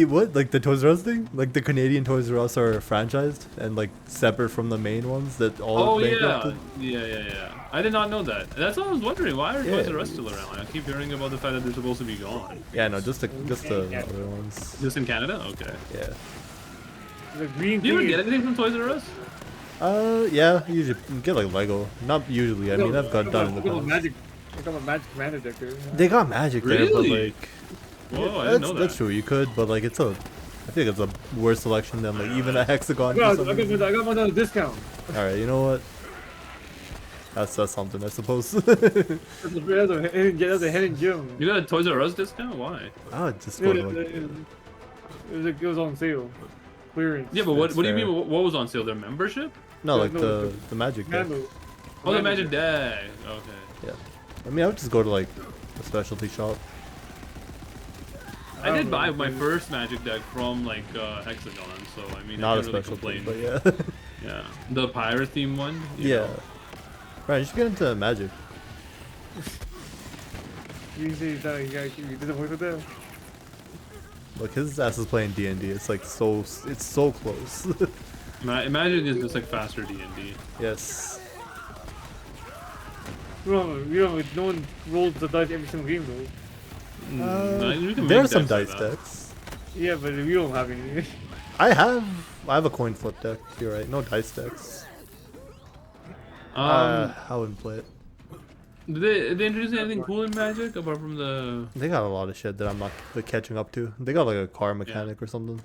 What? Like the Toys R Us thing? Like the Canadian Toys R Us are franchised and like separate from the main ones that all Oh yeah. bankrupted? Yeah. I did not know that. That's what I was wondering. Why are Yeah. Toys R Us still around? I keep hearing about the fact that they're supposed to be gone. Yeah, no, just the other ones. Just in Canada? Okay. Yeah. The green Do you ever thing get is- anything from Toys R Us? Yeah, usually get like Lego. Not usually. I mean, I've got done in the I got a past. magic. I got a magic commander deck there. They got magic there, but Really? like Whoa, I didn't know that. that's true. You could, but like it's a. I think it's a worse selection than like even a hexagon. I for some reason. got one on a discount. All right, you know what? That's something, I suppose. That's a hidden gem. You got a Toys R Us discount? Why? I would just go to like, It was on sale. Clearance. Yeah, but what That's do you fair. mean? What was on sale? Their membership? no, like no, the magic deck. Commando. Oh, the Commander Magic deck. Deck. Okay. Yeah. I mean, I would just go to like a specialty shop. I did don't buy know, my dude. first Magic Deck from like Hexagon, so I mean, Not I a can't really specialty, complain. but yeah. Yeah, the pirate theme one. you Yeah. know. Right, you should get into magic. You say that you didn't work with that? Like his ass is playing D&D. It's like it's so close. Magic is just like faster D&D. Yes. No one rolls the dice every single game though. There are some dice decks. Yeah, but we don't have any. I have a coin flip deck. You're right. No dice decks. I wouldn't play it. Did they introduce anything cool in Magic apart from the They got a lot of shit that I'm not catching up to. They got like a car mechanic or something.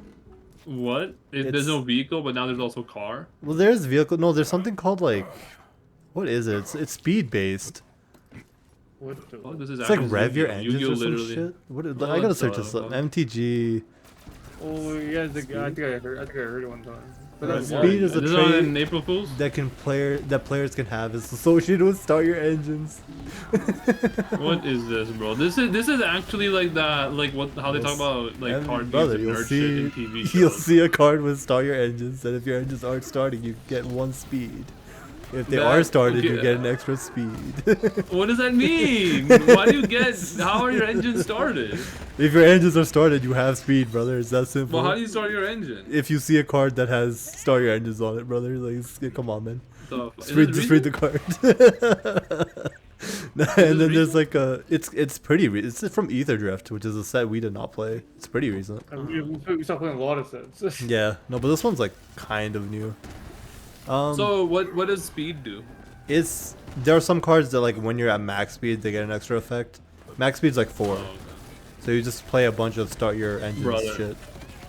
what? There's It's- no vehicle, but now there's also car. Well, there's vehicle. No, there's something called like, what is it? It's speed based. What the? Oh, this is It's like actually rev your Yu-Gi-Oh! engines Yu-Gi-Oh! or some Literally. shit. What? I What gotta search the this up. fuck? MTG. Oh yeah, I think I heard it one time. But Right, that's speed is a This is on trait in April Fools. that players can have is associated with start your engines. What is this, bro? This is actually like that, like how they talk about like And card brother, games and you'll nerd shit in see TV you'll shows. see a card with start your engines, and if your engines aren't starting, you get 1 speed. If they That- are started, you okay. get an extra speed. What does that mean? Why do you get? How are your engines started? If your engines are started, you have speed, brother. It's that simple. Well, how do you start your engine? If you see a card that has start your engines on it, brother, like come on, man. Is Just read the card. And then there's like it's pretty it's from Aetherdrift, which is a set we did not play. It's pretty recent. we stopped playing a lot of sets. Yeah, no, but this one's like kind of new. So what does speed do? There are some cards that like when you're at max speed they get an extra effect. Max speed's like 4, Oh, okay. so you just play a bunch of start your engines Brother. shit.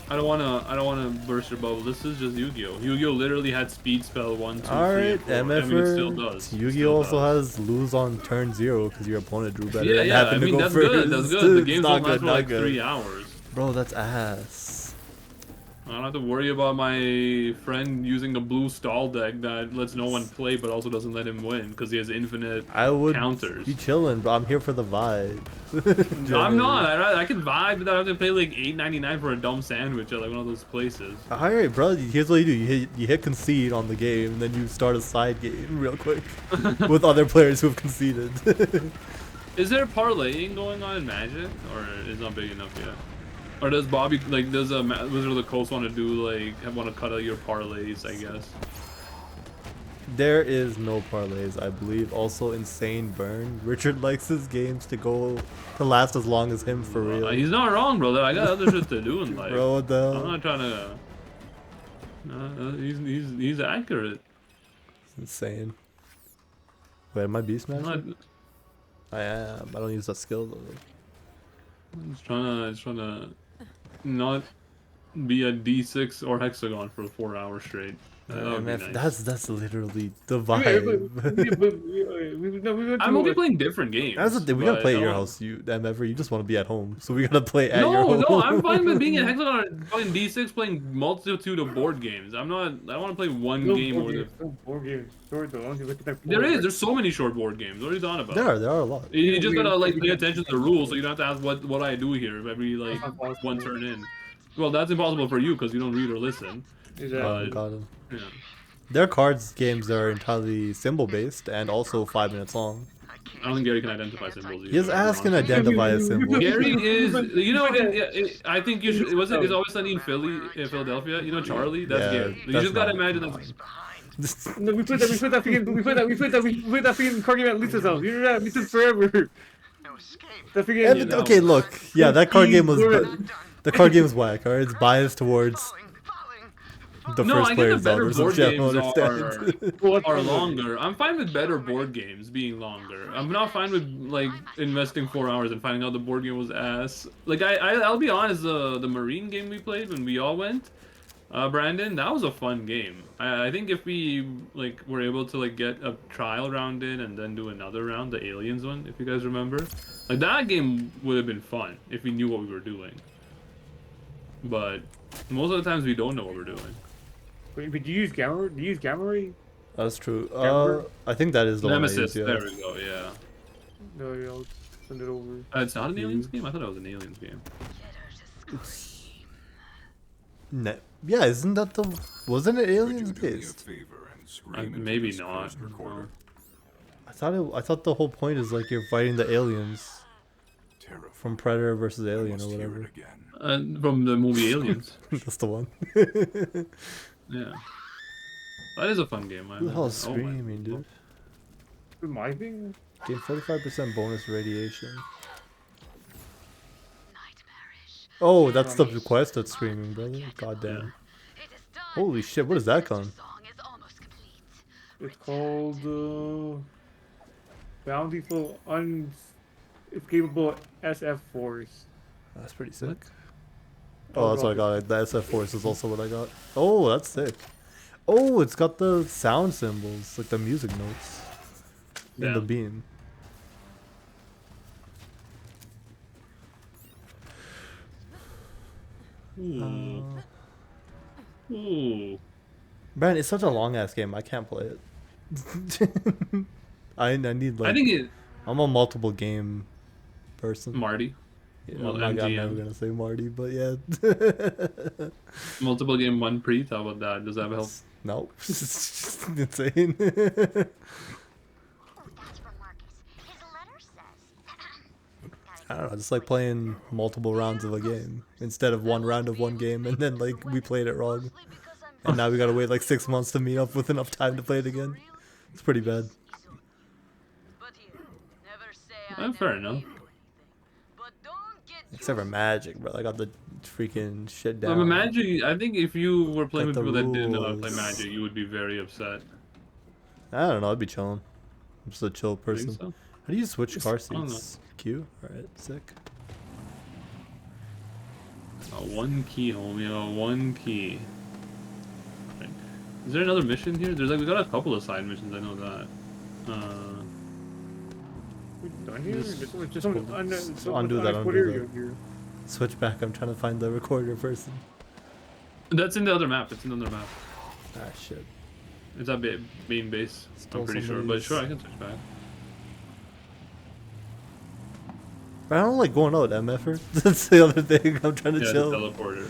I don't wanna burst your bubble. This is just Yu-Gi-Oh! Yu-Gi-Oh! Literally had speed spell 1, 2, 3, Alright, and 4. I mean, it still MFR. does. Yu-Gi-Oh! Also has lose on turn 0 because your opponent drew better. Yeah, and yeah. I happened to mean, go that's first. good. That's good. The It's games not don't last good, for not like good. 3 hours. Bro, that's ass. I don't have to worry about my friend using the blue stall deck that lets no one play but also doesn't let him win because he has infinite I would counters. be chilling, but I'm here for the vibe. No, I'm not. I can vibe without having to pay like $8.99 for a dumb sandwich at like one of those places. Alright, bro, here's what you do. You hit concede on the game, and then you start a side game real quick with other players who have conceded. Is there parlaying going on in Magic, or is it not big enough yet? Or does Bobby does Wizard of the Coast want to do want to cut out your parlays? I guess. There is no parlays, I believe. Also, insane burn. Richard likes his games to last as long as him for real. He's not wrong, brother. I got other shit to do in life. Bro, what the hell? I'm not trying to. He's accurate. It's insane. Wait, am I beast I'm master? not, I am. I don't use that skill though. I'm just trying to not be a D6 or hexagon for 4 hours straight. That would be nice. That's literally the We vibe. I'm okay playing different games. That's the thing. We gotta but play at I your want- house. You just want to be at home, so we gotta play at your No, home. no, I'm fine with being in hexagon, playing D6, playing multitude of board games. I don't want to play one game over the. Board games. Short though. Look at that. There's so many short board games. What are you talking about? There are a lot. You just gotta pay attention to the rules, so you don't have to ask what I do here every one turn in. Well, that's impossible for you because you don't read or listen. Exactly. Got him. Yeah. There are cards games that are entirely symbol based and also 5 minutes long. I don't think Gary can identify symbols. His ass can identify a symbol. Gary is, I think you should. Was it? Is always sunny in Philadelphia? You know Charlie? That's Yeah, Gary. You that's just gotta not- imagine that's. No, we played that freaking card game at Lisa's house. You know that? Lisa's forever. That freaking. Yeah, Okay, look. Yeah, that card game was the card game was whack. Alright, it's biased towards the No, first I get the player's better dollars, which board I don't games understand. are longer. I'm fine with better board games being longer. I'm not fine with investing 4 hours and finding out the board game was ass. I'll be honest, the Marine game we played when we all went, Brandon, that was a fun game. I think if we were able to get a trial round in and then do another round, the Aliens one, if you guys remember, that game would have been fun if we knew what we were doing. But most of the times we don't know what we're doing. Wait, but do you use Gamma? Do you use Gamma Ray? That's true. Remember? I think that is the Nemesis, one I use, yeah. there we go, yeah. No, yeah, I'll send it over. It's not an Aliens game? I thought it was an Aliens game. Yeah, isn't that the... Wasn't it Aliens based? Maybe not. I thought the whole point is you're fighting the aliens from Predator versus Alien or whatever. From the movie Aliens. That's the one. Yeah. That is a fun game. Who the hell is screaming, dude? My thing? Gain 45% bonus radiation. Nightmarish. Oh, that's the quest that's screaming, brother. Goddamn. It is done. Holy shit, what is that gun? The song is almost complete. It's called Bountiful Unescapable SF Force. That's pretty sick. Oh, that's what I got. The SF Force is also what I got. Oh, that's sick. Oh, it's got the sound symbols, like the music notes in Yeah. the beam. Ooh. Uh, Ooh. Brandon, it's such a long ass game. I can't play it. I need I like think it. I'm a multiple game person. Marty. Yeah, Well, I'm never MGM. gonna say Marty, but yeah. Multiple game one pre. How about that? Does that help? No, it's insane. Oh, that's from Marcus. His letter says. I don't know, just like playing multiple rounds of a game instead of one round of one game, and then like we played it wrong, and now we gotta wait like 6 months to meet up with enough time to play it again. It's pretty bad. Fair enough. Except for Magic, bro. I got the freaking shit But down. Magic, I think if you were playing Like with the people that didn't know how to play rules. Magic, you would be very upset. I don't know. I'd be chilling. I'm just a chill Think person. so? How do you switch car I don't know. seats? Q? Alright, sick. One key, homie. One key. Right. Is there another mission here? There's like we got a couple of side missions. I know that. Done here? Just- Just undo that, what undo area that. here? Switch back. I'm trying to find the recorder person. That's in the other map. It's in the other map. Ah, shit. It's that main base. Stole I'm pretty sure, but somebody's- sure I can switch back. But I don't like going out, MFer. That's the other thing. I'm trying to Yeah, the chill. teleporter.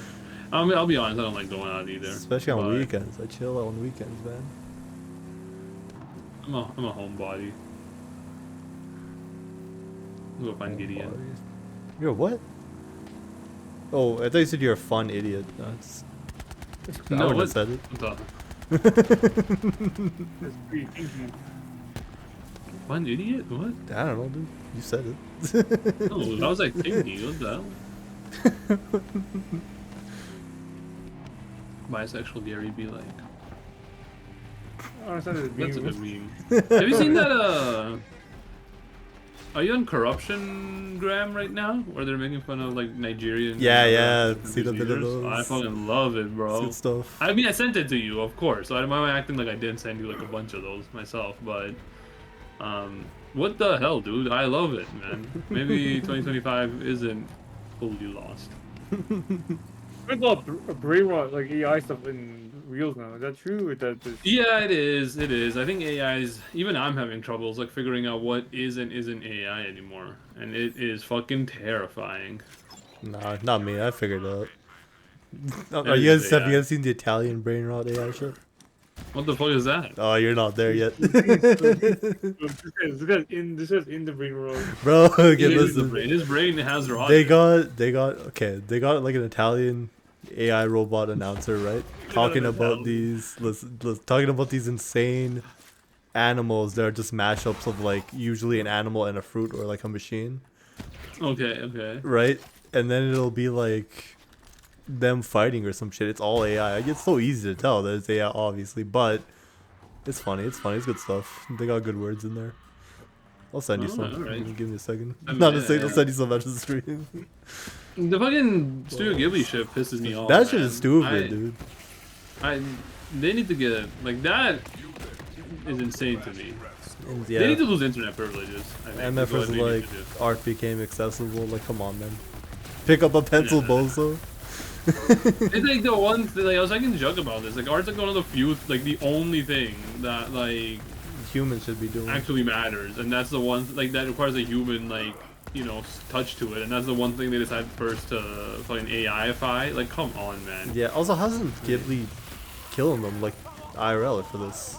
I mean, I'll be honest. I don't like going out either. Especially on but weekends. I chill on weekends, man. I'm a homebody. We'll go find Gideon. You're a what? Oh, I thought you said you're a fun idiot. That's. I No, wouldn't have what? said it. What's up? That's pretty kinky. Fun idiot? What? I don't know, dude. You said it. No, I was like thinking. What the hell? Bisexual Gary be like. Oh, it's not a That's a meme. good meme. Have you seen that? Are you on Corruption Gram right now? Where they're making fun of like Nigerian? Yeah, and yeah, other seen a bit of leaders? I those. fucking love it, It's bro. good stuff. I mean, I sent it to you, of course. So I'm acting like I didn't send you like a bunch of those myself, but what the hell, dude? I love it, man. Maybe 2025 isn't fully lost. There's a lot of brain rot, like AI stuff in Reels now. Is that true? Or that just... Yeah, it is. It is. I think AI is. Even I'm having troubles like figuring out what is and isn't AI anymore, and it is fucking terrifying. Nah, not me. I figured it out. That You is guys, have you AI. guys seen the Italian brain rot AI shit? What the fuck is that? Oh, you're not there yet. This guy's in the brain rot. Bro, okay, It is the listen. brain. His brain has rot. They got like an Italian AI robot announcer, right? Talking about these, talking about these insane animals that are just mashups of like usually an animal and a fruit or like a machine, Okay, okay. right? And then it'll be like them fighting or some shit. It's all AI. It's so easy to tell that it's AI, obviously, but it's funny. It's funny. It's good stuff. They got good words in there. I'll send you some. Alright. Give me a second. I mean, Not to yeah, say, yeah. I'll send you some after the stream. The fucking Studio Ghibli shit pisses me off. That shit man. is stupid, dude. They need to get like that. Is insane to me. And They need yeah, to lose internet privileges. I think, is MF what was they need like to do. art became accessible. Like, come on, man. Pick up a pencil, Yeah. bozo. It's like the one thing, like I was talking to Jug about this. Like art's like one of the few, like the only thing that like Humans should be doing. actually matters, and that's the one like that requires a human like touch to it, and that's the one thing they decided first to fucking AIify. Like, come on, man. Yeah. Also, how's Ghibli killing them like IRL for this?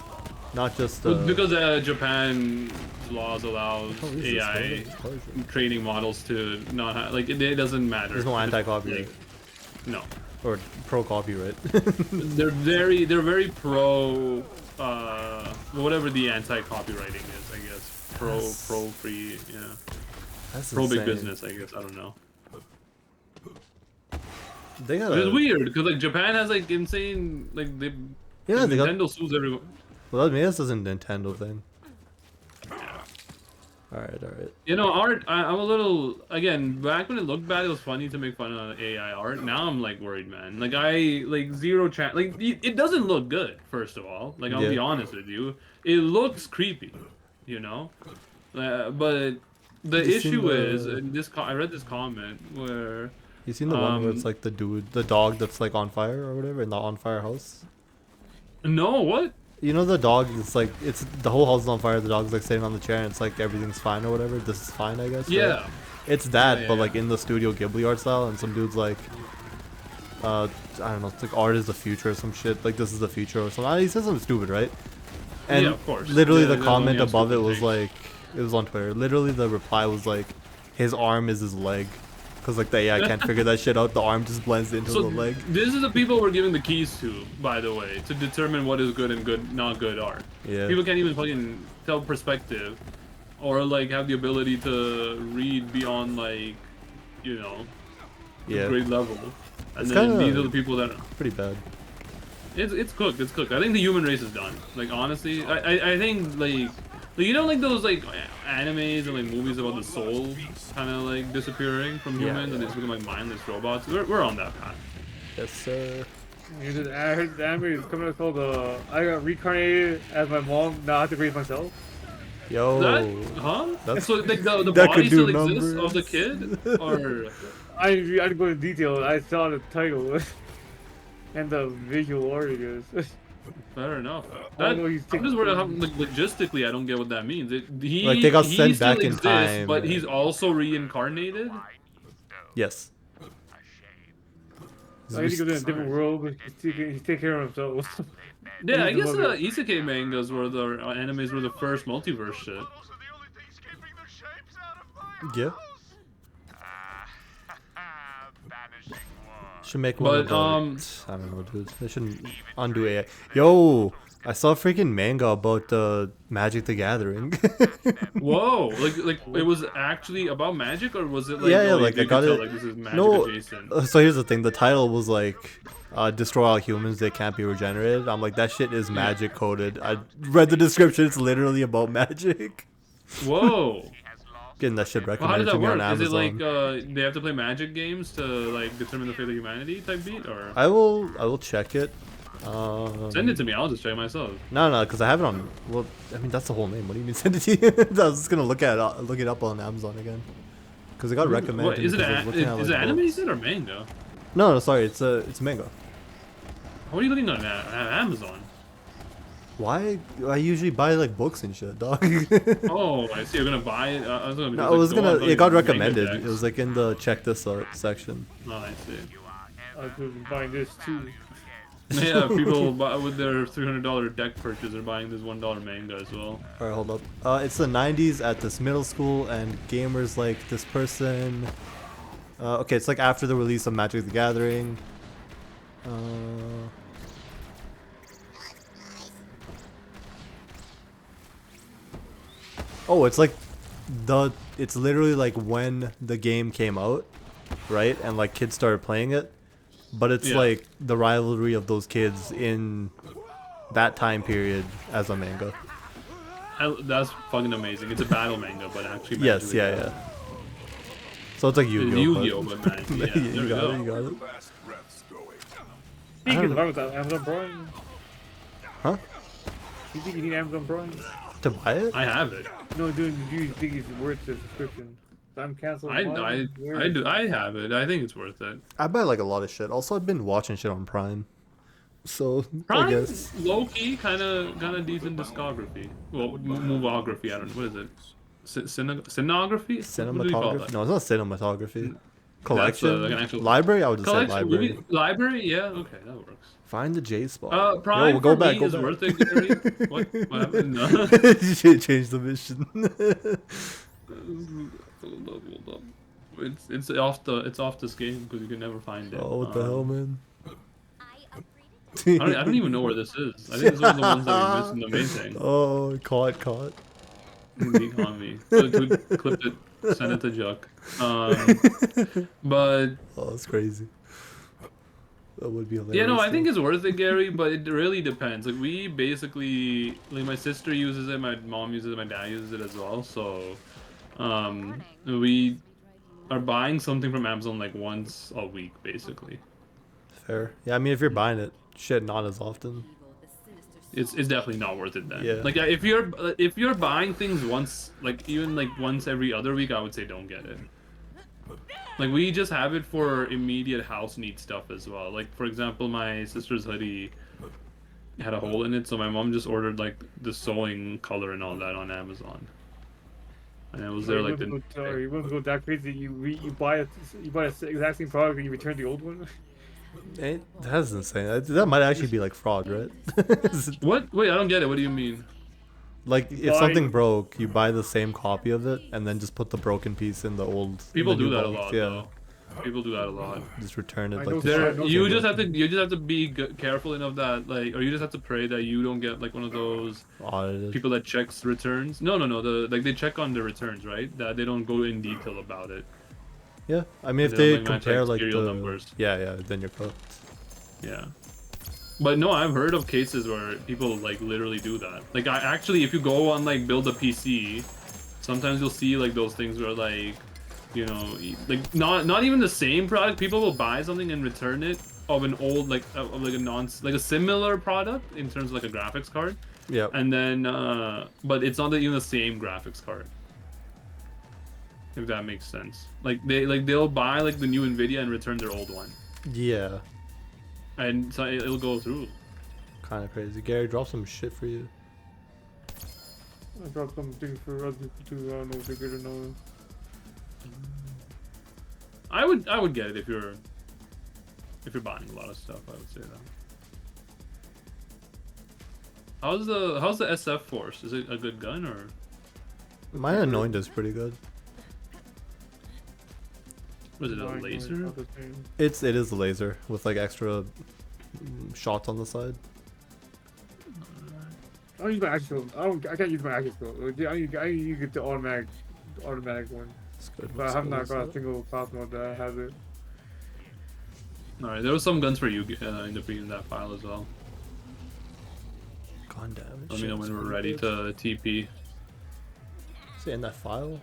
Not just Well, because Japan laws allow Oh, is this AI closed? training models to not have, like it doesn't matter. There's no anti-copyright Like, no. or pro-copyright. They're very pro whatever the anti-copywriting is, I guess. Pro free, yeah. That's Pro big insane. business, I guess. I don't know. They got. It's weird because like Japan has like insane like they Yeah, they got. Nintendo sues everyone. Well, maybe this isn't a Nintendo thing. Yeah. All right. Art. I'm a little again. Back when it looked bad, it was funny to make fun of AI art. Now I'm like worried, man. Like I like zero chat. Like it doesn't look good. First of all, like I'll be Yeah. honest with you, it looks creepy, but the Have you seen issue the- is, and I read this comment where You seen the one where it's like the dude, the dog that's like on fire or whatever in the on fire house? No, what? You know the dog is like, it's the whole house is on fire. The dog's like sitting on the chair and it's like everything's fine or whatever. This is fine, I guess. Yeah. Right? It's that, Yeah, but yeah, like in the Studio Ghibli art style, and some dude's like, I don't know, it's like art is the future or some shit. Like this is the future or something. He says something stupid, right? And Yeah, of course. literally Yeah, the there's comment only above it stupid was things. like, it was on Twitter. Literally the reply was like, his arm is his leg. Cause like the AI can't figure that shit out. The arm just blends into So the leg. this is the people we're giving the keys to, by the way, to determine what is good and good, not good art. Yeah. People can't even fucking tell perspective, or like have the ability to read beyond like, you know, Yeah. grade level. And It's then kinda- these are the people that Pretty bad. it's cooked. It's cooked. I think the human race is done. Like honestly, I think like you know like those like animes and like movies about the soul kind of like disappearing from Yeah, humans and they just become like mindless robots. We're on that path. Yes, sir. You just, I heard the anime is coming out called I got reincarnated as my mom. Now I have to raise myself. Yo. That's- So like the that body could do still exists of the numbers. kid, or I didn't go into detail. I saw the title and the visual art. It is. fair enough. I That, know he's I'm just worried how like logistically I don't get what that means. He Like, they got he sent still back in exists, time, but and- he's also reincarnated. Yes. I need to go to a different world. But he take care of himself. Yeah, I He's guess above it. isekai mangas were the animes were the first multiverse shit. Yeah. Should make one But about, I don't know, dude. They shouldn't undo AI. Yo, I saw a freaking manga about Magic the Gathering. Whoa, like it was actually about magic, or was it like Yeah, yeah, oh, like, you I got could tell, it- like this is magic no, adjacent? So here's the thing. The title was like, destroy all humans, they can't be regenerated. I'm like, that shit is magic coded. I read the description. It's literally about magic. Whoa. Getting that shit Well, how recommended does to that me on work? Is it Amazon. like they have to play magic games to like determine the fate of humanity type beat, or I will check it. send it to me? I'll just check myself. No, because I have it on. Well, I mean that's the whole name. What do you mean send it to you? I was just gonna look it up on Amazon again. Because it got recommended. What, to me is it? 'cause I was looking at, Is like, it anime? books. Is it or manga? No, sorry, it's a manga. What are you looking on Amazon? Why? I usually buy like books and shit, dog. Oh, I see. You're gonna buy it. I was gonna. Be No, like, I was go on, gonna. like, It got manga recommended. decks. It was like in the check this out section. Oh, I see. I could find this too. Yeah, people buy, with their $300 deck purchase are buying this $1 manga as well. All right, hold up. It's the 90s at this middle school, and gamers like this person. Okay, it's like after the release of Magic the Gathering. Oh, it's like it's literally like when the game came out, right? And like kids started playing it. But it's Yeah. like the rivalry of those kids in that time period as a manga. That's fucking amazing. It's a battle manga, but actually. Yes, Magic the yeah, yeah. So it's like Yu-Gi-Oh! Yu-Gi-Oh, but man, yeah, there You we got go. it, you got it. Speaking don't of Amazon Prime, Huh? you think you need Amazon Prime? To buy it? I have it. No, do you think it's worth the subscription? I'm canceling. I mine. Where is do. it? I have it. I think it's worth it. I buy like a lot of shit. Also, I've been watching shit on Prime. So, I Prime, guess. low key, kind of decent discography. Well, movography. I don't know. What is it? Cinematography? What do you call Cinematography? that? No, it's not cinematography. Collection? like an actual- Library? I would just say Collection, library. library? Yeah. Okay, that works. Find the J spot. Prime Yo, go for back, me go is back. worth it, Gary. What happened? No. Change the mission. Hold up. It's off this game because you can never find it. Oh, what the hell, man? I don't even know where this is. I think it's one of the ones that we missed in the main thing. Oh, caught. Leak on me. Dude, clip it, send it to Juck. But Oh, that's crazy. That would be hilarious. yeah, no, I though. think it's worth it, Gary. But it really depends. Like we basically, like my sister uses it, my mom uses it, my dad uses it as well. So, we are buying something from Amazon like once a week, basically. Fair. Yeah, I mean, if you're buying it, shit, not as often. It's definitely not worth it then. Yeah. Like if you're buying things once, like even like once every other week, I would say don't get it. Like we just have it for immediate house need stuff as well. Like for example, my sister's hoodie had a hole in it, so my mom just ordered like the sewing color and all that on Amazon. And it was there like the You wouldn't go that crazy. You buy the exact same product and you return the old one. That's insane. That might actually be like fraud, right? What? Wait, I don't get it. What do you mean? Like if something broke, you buy the same copy of it and then just put the broken piece in the old. People in the do new that a box. lot. Yeah, Though. People do that a lot. just return it I like. know the some- same- You just have to be careful enough that like, or you just have to pray that you don't get like one of those audited. people that checks returns. No. Like they check on the returns, right? That they don't go in detail about it. Yeah, I mean if They they don't, like, match, compare like, like the serial numbers. yeah, then you're cooked. Yeah. But no, I've heard of cases where people like literally do that. Like I actually, if you go on like build a PC, sometimes you'll see like those things where like, you know, like not even the same product. People will buy something and return it of an old like of like a similar product in terms of like a graphics card. Yeah. And then but it's not even the same graphics card. If that makes sense. Like they'll buy like the new Nvidia and return their old one. Yeah. And so it'll go through. Kind of crazy. Gary, drop some shit for you. I dropped something for other people too. I don't know if they're good or not. I would get it if you're buying a lot of stuff. I would say that. How's the SF Force? Is it a good gun or? My anointed is pretty good. Was it a laser? It is a laser with like extra shots on the side. I don't use my action skill. I can't use my action skill. I need to get the automatic one. It's good. But I have not got a single class mode that has it. All right, there was some guns for you in that file as well. Gun damage. Let me know when we're ready to TP. Is it in that file?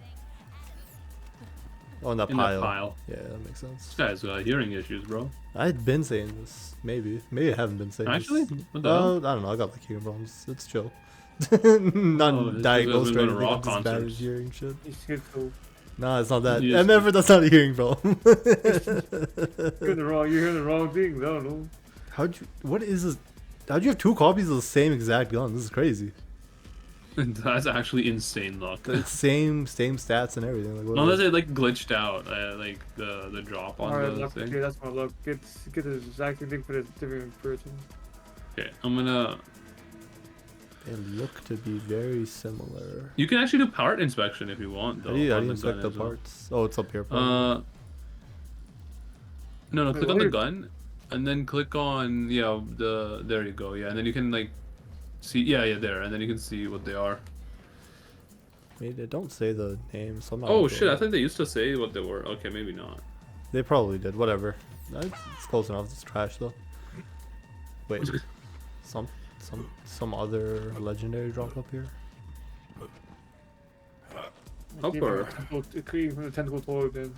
Oh, in that In pile. that pile. Yeah, that makes sense. This guy's got hearing issues, bro. I'd been saying this. Maybe I haven't been saying Actually? this. What the hell? I don't know. I got like hearing problems. It's chill. Not Oh, it's diagnosed because or we've been to anything. rock I'm just bad at concerts. hearing shit. It's schizo. Nah, it's not that. You just- MF, that's not a hearing problem. You're hearing the wrong things. I don't know. What is this? How'd you have two copies of the same exact gun? This is crazy. That's actually insane luck. Like, same stats and everything. Like, what Unless is it like glitched out, like the drop on Alright, the luck. thing. Okay, that's my luck. Get the exact same thing for the different person. Okay, I'm gonna. They look to be very similar. You can actually do part inspection if you want, though. How do you on the inspect gun the as well. parts? Oh, it's up here. probably. No, Wait, click what on the are- gun, and then click on there you go, yeah, and then you can like see there, and then you can see what they are. Wait, they don't say the name, so I'm not Oh gonna shit, go- I think they used to say what they were. Okay, maybe not. They probably did. Whatever. It's close enough. It's trash though. Wait, some other legendary drop up here. Upper. It came from the tentacle toilet then.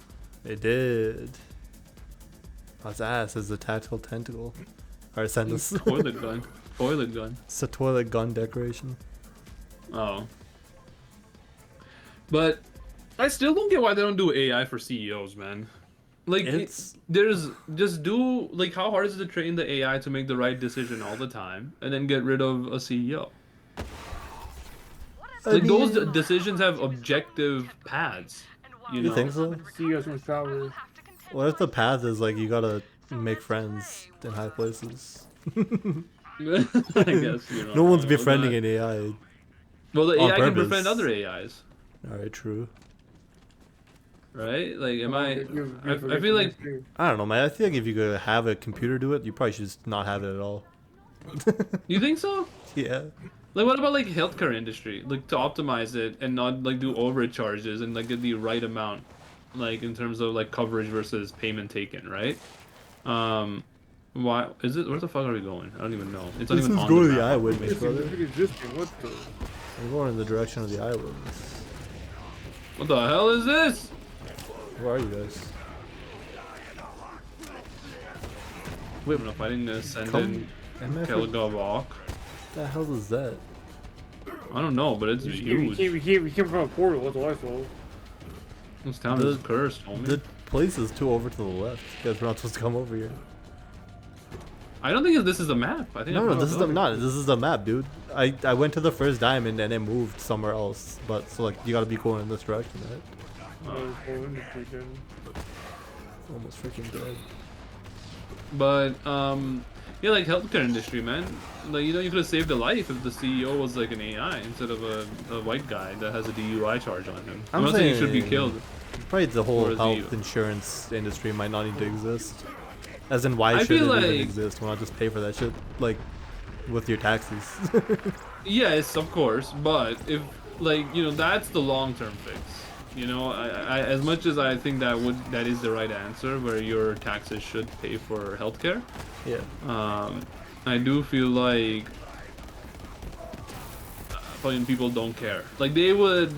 It did. His ass is a tactical tentacle. Alright, send us. Toilet gun. Toilet gun. It's a toilet gun decoration. Oh. But I still don't get why they don't do AI for CEOs, man. Like, there's just do like how hard is it to train the AI to make the right decision all the time, and then get rid of a CEO? Like those decisions have objective paths. You You know? think so? See us with travelers. What if the path is like you gotta make friends in high places? I guess you know. No one's well, befriending that- an AI. Well, the on AI can purpose. befriend other AIs, Alright, true. right? Like, am I? You I feel like I don't know, man. I feel like if you could have a computer do it, you probably should just not have it at all. you think so? Yeah. Like, what about like healthcare industry? Like to optimize it and not like do overcharges and like get the right amount, like in terms of like coverage versus payment taken, right? Why is it? Where the fuck are we going? I don't even know. It's not This even is on going the to the map. eye witness, brother. What the? We're going in the direction of the eye witness. What the hell is this? Where are you guys? Wait, I'm fighting the Ascendant Come- MF, Kelegavok. what the hell is that? I don't know, but it's huge. We came from a portal. That's what I saw. This town is cursed, homie. The place is too over to the left. You guys are not supposed to come over here. I don't think this is the map. I think No, this is the map, dude. I went to the first diamond and it moved somewhere else. But so like you gotta be going in this direction, right? Almost freaking dead. But yeah, like healthcare industry, man. Like you could have saved a life if the CEO was like an AI instead of a white guy that has a DUI charge on him. I'm not saying he should be killed. Probably the whole Or health insurance industry might not need to exist. As in, why should it even exist? Why not just pay for that shit, like, with your taxes? Yes, of course, but if, like, that's the long-term fix. I as much as I think that is the right answer, where your taxes should pay for healthcare. Yeah. I do feel like fucking people don't care. Like, they would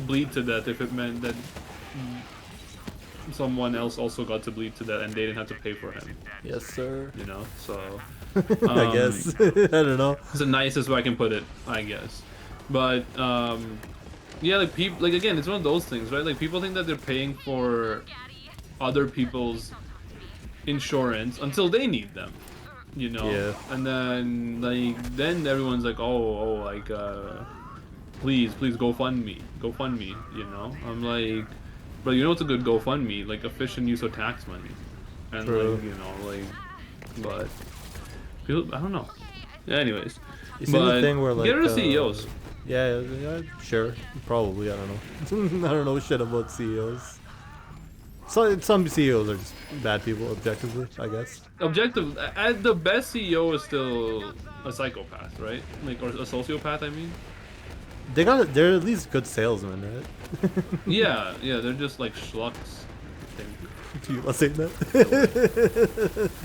bleed to death if it meant that someone else also got to bleed to death and they didn't have to pay for him. Yes, sir. So I guess. I don't know. It's the nicest way I can put it, I guess. But yeah, like people, like again, it's one of those things, right? Like people think that they're paying for other people's insurance until they need them, Yeah. And then everyone's like, oh, like please GoFundMe, I'm like, but what's a good GoFundMe? Like efficient use of tax money, and True. like, but people, I don't know. Yeah, anyways, You see the thing where like get rid of CEOs. Yeah, sure, probably. I don't know. I don't know shit about CEOs. So some CEOs are just bad people, objectively, I guess. Objective, the best CEO is still a psychopath, right? Like, or a sociopath, I mean. They're at least good salesmen, right? Yeah, they're just like schlucks. I think. Do you want to say that?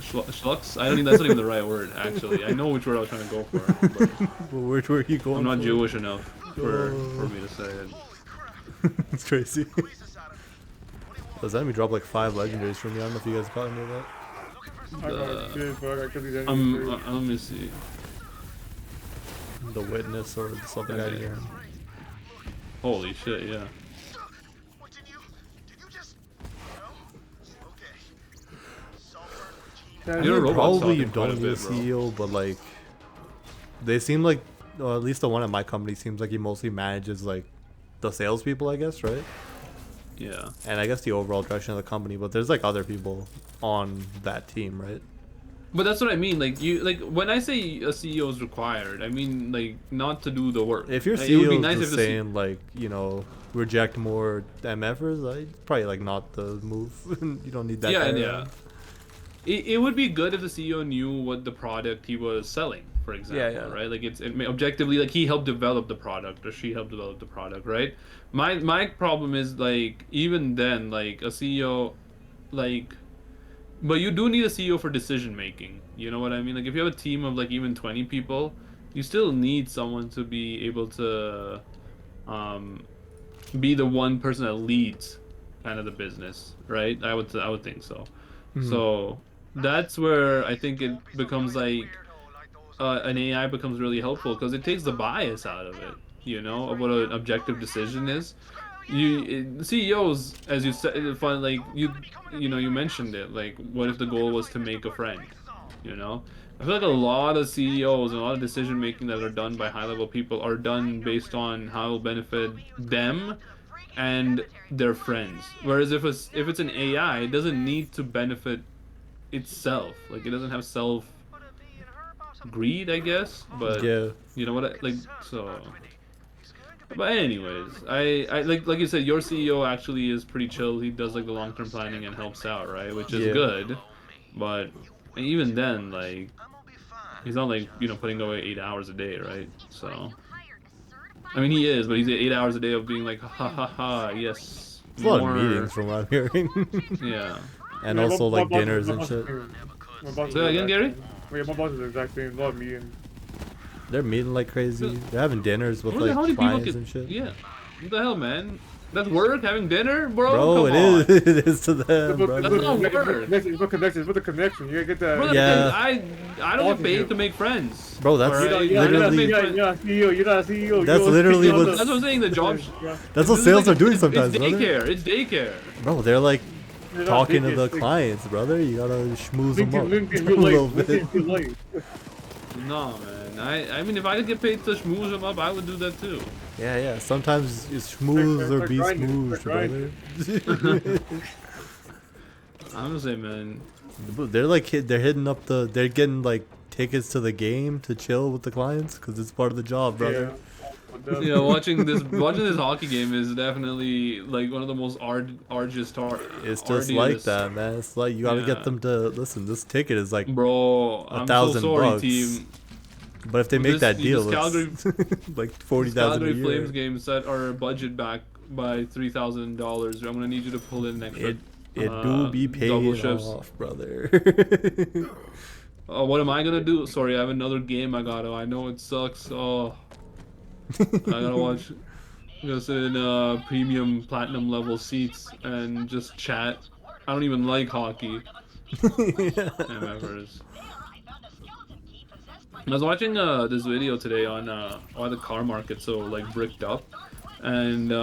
Schlucks? I don't think that's not even the right word, actually. I know which word I was trying to go for, but Well, where were you going? I'm not for? Jewish enough for me to say it. It's crazy. Does that mean drop like 5 legendaries from me? I don't know if you guys got any of that. Let me see. The witness or something I hear. Holy shit, yeah. Probably you don't need a CEO, but like they seem like, or at least the one at my company seems like he mostly manages like the salespeople, I guess, right? Yeah. And I guess the overall direction of the company, but there's like other people on that team, right? But that's what I mean. Like when I say a CEO is required, I mean like not to do the work. If your it would CEO be is nice just if saying like, reject more MFers, probably like not the move. You don't need that. Yeah. It would be good if the CEO knew what the product he was selling, for example, right? Like objectively, like he helped develop the product or she helped develop the product, right? My problem is like even then, like a CEO, like, but you do need a CEO for decision making. You know what I mean? Like if you have a team of like even 20 people, you still need someone to be able to, be the one person that leads kind of the business, right? I would think so. Mm-hmm. So that's where I think it becomes like an AI becomes really helpful because it takes the bias out of it, of what an objective decision is. CEOs, as you said, like you mentioned it. Like, what if the goal was to make a friend? I feel like a lot of CEOs and a lot of decision making that are done by high level people are done based on how it will benefit them and their friends. Whereas if it's an AI, it doesn't need to benefit itself. Like it doesn't have self greed, I guess. But yeah, you know what? But anyways, I like you said, your CEO actually is pretty chill. He does like the long term planning and helps out, right? Which is good. But even then, like he's not like putting away 8 hours a day, right? So I mean he is, but he's 8 hours a day of being like ha ha ha yes. it's a lot of meetings from what I'm hearing. Yeah. And also like dinners and shit. Say that again, Gary? Yeah, my boss is the exact same. A lot of meetings. They're meeting like crazy. They're having dinners with Where the hell like do people clients get? and shit. Yeah. What the hell, man? That's work, having dinner, bro. Bro, Come it on. is. It is to them, But brother. That's not work. It's what connection. It's what the connection. You gotta get that. Bro, Yeah. I don't get paid to make friends. Bro, that's alright? You're not, literally- you're not CEO. You're not a CEO. That's literally what- That's what I'm saying. The job. That's what This is sales like- are doing it's sometimes, It's brother. daycare. It's daycare. Bro, they're like You're not talking to thinking, the it's like clients, brother. You gotta schmooze them up LinkedIn a real little life. bit. LinkedIn real life. No, man. I mean, if I could get paid to schmooze them up, I would do that too. Yeah, yeah. Sometimes it's schmooze or Start be grinding, smoozed, start brother. I'm just saying, man. They're like they're hitting up they're getting like tickets to the game to chill with the clients because it's part of the job, brother. Yeah, watching this hockey game is definitely like one of the most arduous It's just like arduous. that, man. It's like you gotta Yeah. get them to listen. This ticket is like, Bro, I'm so $1,000 sorry, bucks. team. but if they make This- that this deal, Calgary- it's like This 40,000 a Calgary year. Flames game set our budget back by $3,000. I'm gonna need you to pull in an extra. It do be double paid shifts. off, brother. What am I gonna do? Sorry, I have another game I gotta. I know it sucks. Oh, I gotta watch. I'm gonna sit in premium platinum level seats and just chat. I don't even like hockey. MFers. I was watching this video today on why the car market's so like bricked up, and Yeah,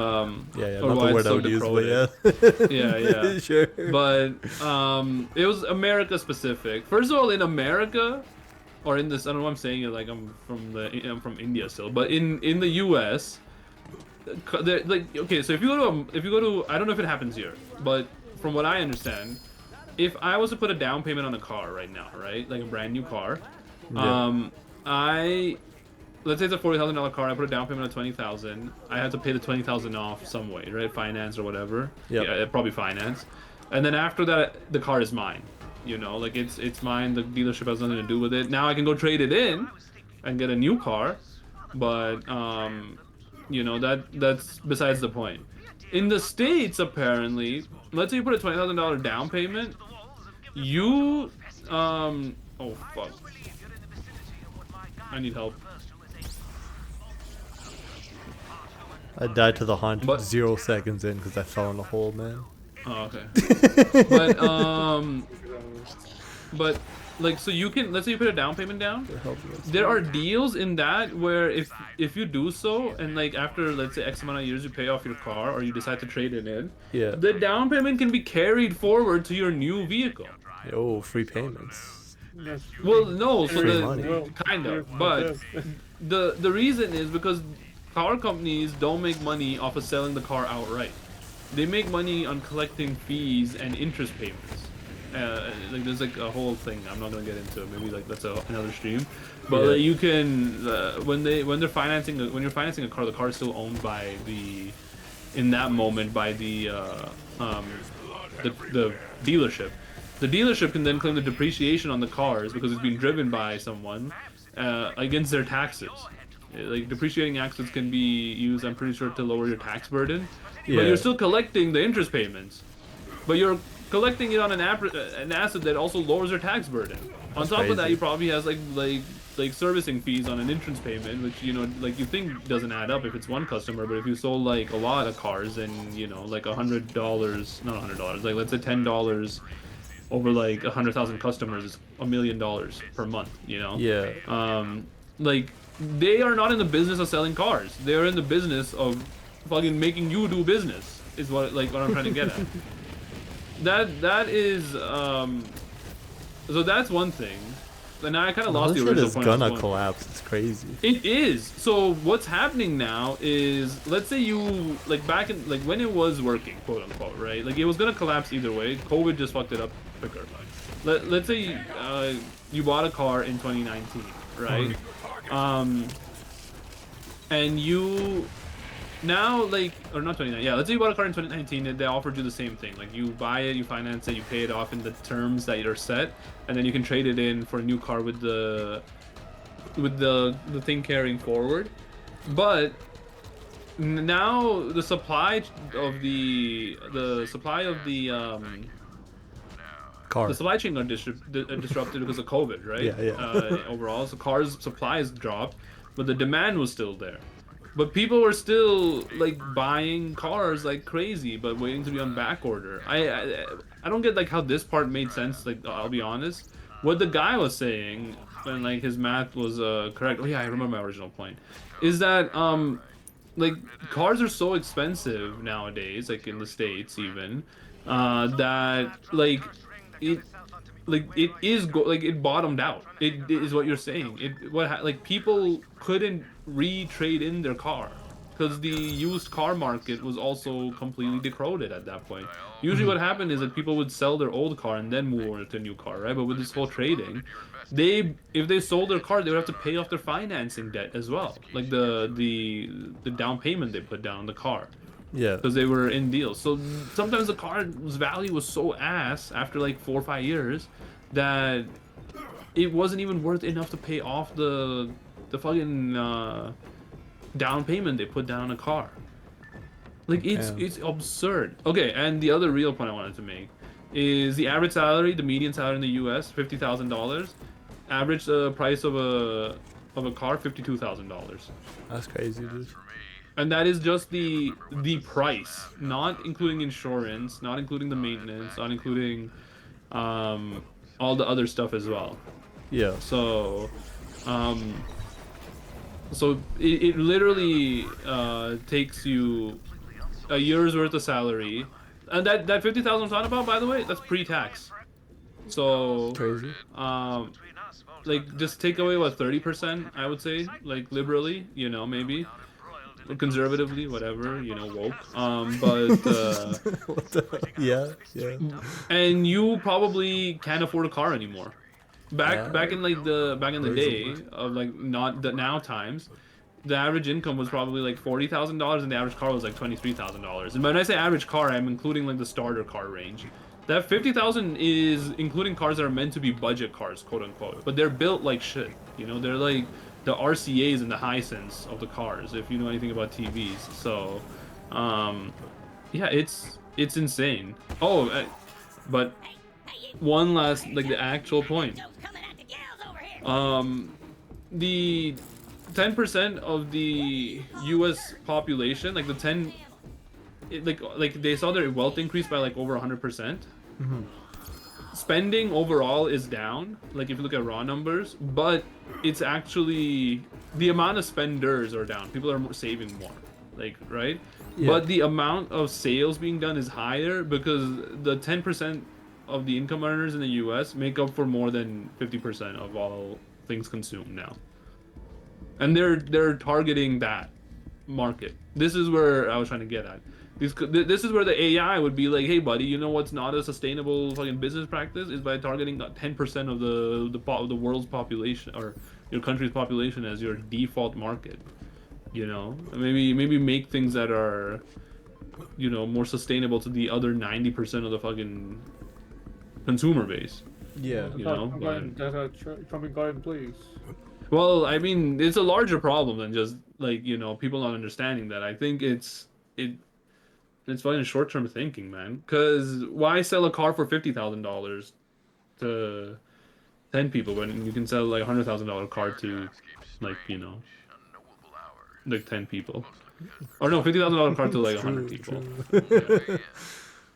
or not why the word it's I so would use, but decrowded. yeah. Yeah. Sure. But it was America specific. First of all, in America, or in this, I don't know why I'm saying it like I'm from India still, but in the U.S., like okay, so if you go to I don't know if it happens here, but from what I understand, if I was to put a down payment on a car right now, right, like a brand new car, Yeah. let's say it's a $40,000 car. I put a down payment of $20,000. I have to pay the $20,000 off some way, right? Finance or whatever. Yep. Yeah, probably finance. And then after that, the car is mine. You know, like it's mine. The dealership has nothing to do with it. Now I can go trade it in and get a new car, but you know that's besides the point. In the States, apparently, let's say you put a $20,000 down payment, you oh fuck. I need help. I died to the hunt But- 0 seconds in because I fell in a hole, man. Oh, okay. But like, so you can, let's say you put a down payment down. There are deals in that where if you do so, and like after let's say X amount of years you pay off your car or you decide to trade it in, Yeah. the down payment can be carried forward to your new vehicle. Oh, free payments. Well, no, so Free money. kind of, but the reason is because car companies don't make money off of selling the car outright. They make money on collecting fees and interest payments. Like there's like a whole thing. I'm not gonna get into it. Maybe like that's another stream. But Yeah. like, you can when you're financing a car, the car is still owned by in that moment by the dealership. The dealership can then claim the depreciation on the cars because it's being driven by someone against their taxes. Like depreciating assets can be used, I'm pretty sure, to lower your tax burden. But Yeah. you're still collecting the interest payments. But you're collecting it on an asset that also lowers your tax burden. On That's top of that, crazy. you probably has like servicing fees on an interest payment, which you know like you think doesn't add up if it's one customer, but if you sold like a lot of cars and you know like $100, not $100, like let's say $10 over like 100,000 customers is $1 million per month. You know. Yeah. Like they are not in the business of selling cars. They are in the business of fucking making you do business. Is what I'm trying to get at. That is so that's one thing. And now I kind of lost This the shit original is point. I was gonna going. collapse. It's crazy. It is. So what's happening now is, let's say you like back in like when it was working, quote unquote, right? Like it was gonna collapse either way. COVID just fucked it up quicker. Let's say you bought a car in 2019, right? And you now like or not 2019, yeah. Let's say you bought a car in 2019 and they offered you the same thing. Like you buy it, you finance it, you pay it off in the terms that are set, and then you can trade it in for a new car with the thing carrying forward. But now the supply of the Car. the supply chain got disrupted because of COVID, right? Yeah, yeah. Overall, so cars' supply has dropped, but the demand was still there. But people were still like buying cars like crazy, but waiting to be on back order. I don't get like how this part made sense. Like I'll be honest, what the guy was saying and like his math was correct. Oh yeah, I remember my original point. Is that like cars are so expensive nowadays, like in the States even, that it it is like it bottomed out. It is what you're saying. Like people couldn't re-trade in their car because the used car market was also completely decroded at that point. Usually what happened is that people would sell their old car and then move over to a new car, right? But with this whole trading, if they sold their car, they would have to pay off their financing debt as well, like the down payment they put down on the car Yeah. because they were in deals. So sometimes the car's value was so ass after like 4 or 5 years that it wasn't even worth enough to pay off the fucking down payment they put down on a car. Like it's absurd. Okay, and the other real point I wanted to make is the average salary, the median salary in the U.S. $50,000. Average price of a car $52,000. That's crazy, dude. And that is just the price, not including insurance, not including the maintenance, not including all the other stuff as well. Yeah. So it literally takes you a year's worth of salary, and that 50,000 I'm talking about, by the way, that's pre-tax. So Crazy. like just take away what 30%, I would say, like liberally, you know, maybe. Conservatively, whatever, you know, woke. But What the? Yeah. Yeah. and you probably can't afford a car anymore. Yeah. Back in the day Crazy. of like not the now times, the average income was probably like $40,000 and the average car was like $23,000. And when I say average car, I'm including like the starter car range. That 50,000 is including cars that are meant to be budget cars, quote unquote. But they're built like shit. You know, they're like the RCAs and the Hisense of the cars, if you know anything about TVs. So, yeah, it's insane. Oh, but one last, like the actual point. The 10% of the U.S. population, like the 10, like they saw their wealth increase by like over 100%. Spending overall is down, like if you look at raw numbers, but it's actually the amount of spenders are down. People are saving more, like, right? Yeah. But the amount of sales being done is higher because the 10% of the income earners in the US make up for more than 50% of all things consumed now. And they're targeting that market. This is where I was trying to get at. This is where the AI would be like, hey buddy, you know what's not a sustainable fucking business practice is by targeting 10% of the world's population or your country's population as your default market. You know, maybe make things that are, you know, more sustainable to the other 90% of the fucking consumer base. Yeah. You know, That's how Trump got in place. well, I mean, it's a larger problem than just like, you know, people not understanding that. I think it's fucking short-term thinking, man. Cause why sell a car for $50,000 to 10 people when you can sell like $100,000 car to like, you know, like 10 people, or no, $50,000 car to like 100 people. Yeah.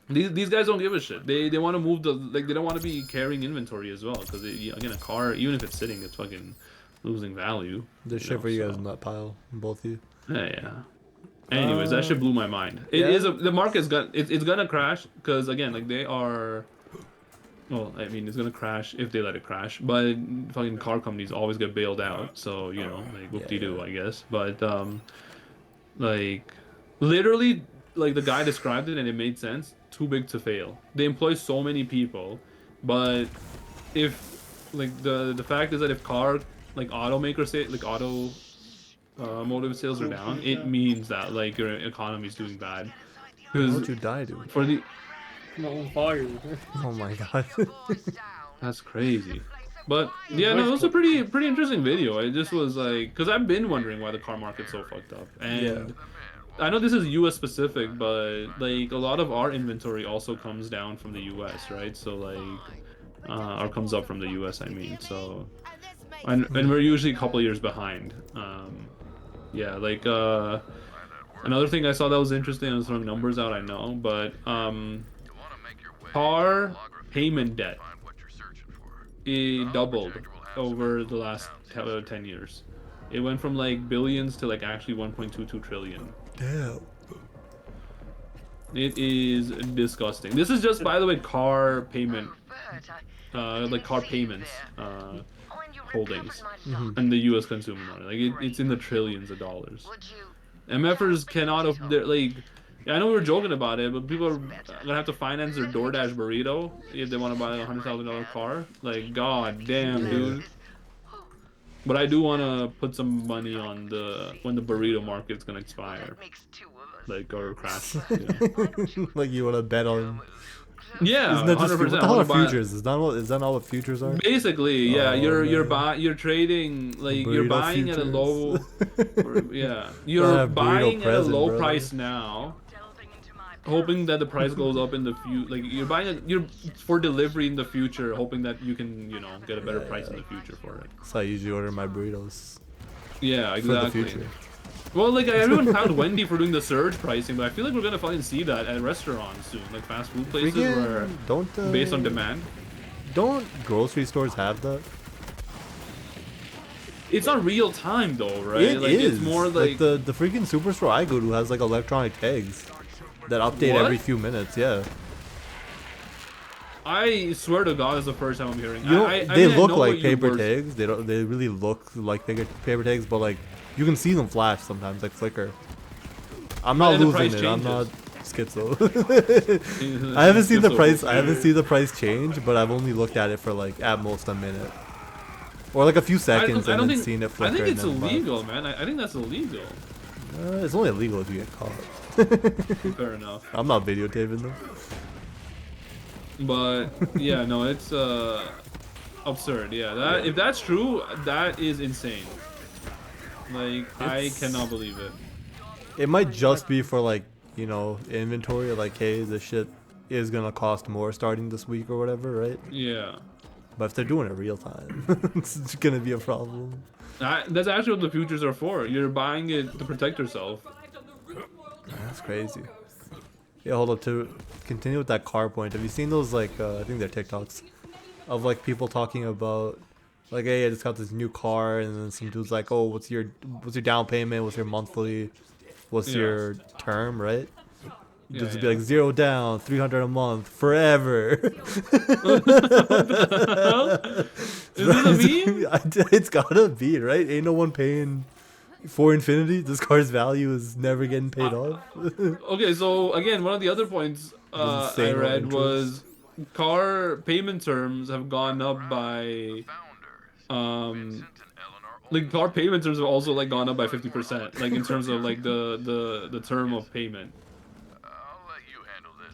These guys don't give a shit. They want to move they don't want to be carrying inventory as well because again, a car, even if it's sitting, it's fucking losing value. There's shit for you guys in that pile, both of you. Yeah. Anyways, that shit blew my mind. It yeah. is the market's it's gonna crash because again, like they are. Well, I mean, it's gonna crash if they let it crash. But fucking car companies always get bailed out, so you know, like whoop-de-doo, I guess. But like literally, like the guy described it and it made sense. Too big to fail. They employ so many people, but if like the fact is that if car like automakers say like automotive sales are down, it means that like your economy's doing bad. How would you die, dude? For the I'm on fire. Oh my god. that's crazy. But yeah, no, it was a pretty interesting video. It just was like, because I've been wondering why the car market's so fucked up, and I know this is US specific, but like a lot of our inventory also comes down from the US, right? So like, or comes up from the US, I mean. So, and we're usually a couple years behind. Yeah, like another thing I saw that was interesting. I was throwing numbers out, I know, but car payment debt it doubled over the last 10 years. It went from like billions to like actually 1.22 trillion. Damn. It is disgusting. This is just, by the way, car payment, like car payments holdings in the U.S. consumer market. Like it's in the trillions of dollars. MFers cannot like. I know we were joking about it, but people are gonna have to finance their DoorDash burrito if they want to buy a $100,000 car. Like, god damn, dude. But I do want to put some money on when the burrito market's gonna expire, like or crash. Like you want to bet on? Yeah, Isn't that just 100%. what the hell are futures? Is that not what futures are? Basically, yeah, Oh, you're trading like you're Burrito buying at a futures. low, yeah, you're have burrito buying at a present, low brother. price now, hoping that the price goes up in the future. Like you're for delivery in the future, hoping that you can get a better price in the future for it. That's how I usually order my burritos Yeah, for the exactly. future. Well, like everyone found Wendy for doing the surge pricing, but I feel like we're gonna finally see that at restaurants soon, like fast food places where Don't based on demand. Don't grocery stores have that? It's not real time though, right? It like is. it's more like the freaking superstore I go to has like electronic tags that update What? every few minutes. Yeah. I swear to God, it's the first time I'm hearing. You know, I they mean, I look know like what paper were- tags. They don't. They really look like paper tags, but like you can see them flash sometimes, like flicker. I'm not then the losing price it. I'm not changes. schizo. I haven't seen the Schizo. price. I haven't seen the price change, but I've only looked at it for like at most a minute, or like a few seconds, I and don't then think, seen it I flicker. think it's and then illegal, man. I think that's illegal. it's only illegal if you get caught. Fair enough. I'm not videotaping them. But yeah, no, it's absurd. Yeah, that if that's true, that is insane. Like I cannot believe it. It might just be for like inventory. Like, hey, this shit is gonna cost more starting this week or whatever, right? Yeah. But if they're doing it real time, it's gonna be a problem. That's actually what the futures are for. You're buying it to protect yourself. That's crazy. Yeah, hold up. To continue with that car point, have you seen those like I think they're TikToks of like people talking about like, hey, I just got this new car, and then some dude's like, oh, what's your down payment? What's your monthly? What's your term, right? Just be like 0 down, 300 a month, forever. Is this a meme? It's gotta be, right? Ain't no one paying for infinity. This car's value is never getting paid off. Okay, so again, one of the other points I Insane read interest. was car payment terms have gone up by like car payment terms have also like gone up by 50%, like in terms of like the term of payment.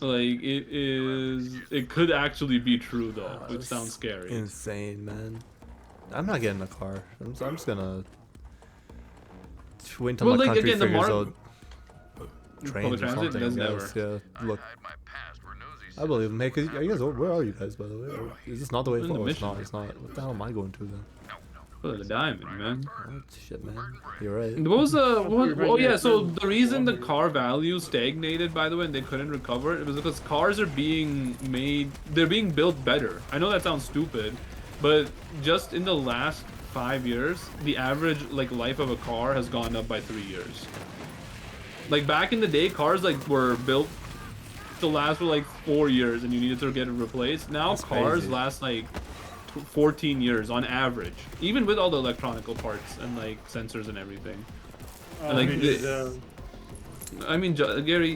Like it could actually be true though, which sounds scary. Insane, man. I'm not getting a car. I'm just gonna wait until Well, my like, country again, the figures mar- out trains Public or transit something. does I guess. never. Yeah, look. I believe them. Hey, are you guys? Where are you guys, by the way? Or is this not the way? In the Oh, it's mission. not. It's not. What the hell am I going to then? Oh, the diamond, man. Oh, shit, man. You're right. What was oh yeah, so the reason the car value stagnated, by the way, and they couldn't recover it was because cars are being made, they're being built better. I know that sounds stupid, but just in the last 5 years, the average like life of a car has gone up by 3 years. Like back in the day, cars like were built to last for like 4 years and you needed to get it replaced. Now That's cars crazy. last like 14 years on average, even with all the electronical parts and like sensors and everything. Like I mean, Gary,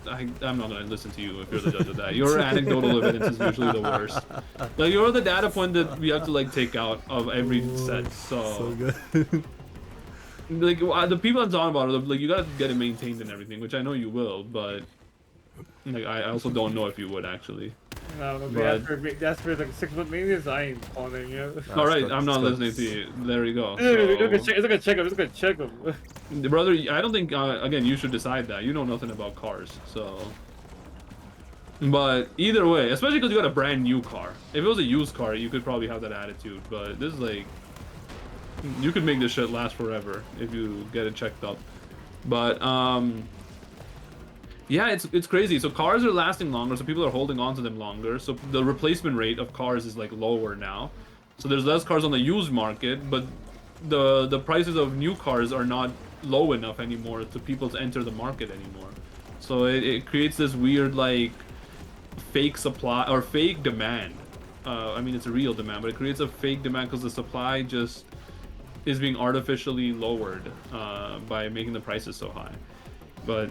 I'm not gonna listen to you if you're the judge of that. Your anecdotal evidence is usually the worst. Like you're the data point that we have to like take out of every set. So good. Like the people I'm talking about are like you gotta get it maintained and everything, which I know you will, but like I also don't know if you would actually. No, But- that's for like 6 month maintenance. I ain't calling you. All right, good, I'm not that's good. listening to you. There you go. It's So, like a checkup. It's like a checkup. brother, I don't think again you should decide that. You know nothing about cars, so. But either way, especially because you got a brand new car. If it was a used car, you could probably have that attitude. But this is like, You could make this shit last forever if you get it checked up. But yeah, it's crazy. So cars are lasting longer, so people are holding on to them longer. So the replacement rate of cars is like lower now. So there's less cars on the used market, but the prices of new cars are not low enough anymore to people to enter the market anymore. So it creates this weird like fake supply or fake demand. I mean, it's a real demand, but it creates a fake demand because the supply just is being artificially lowered by making the prices so high. But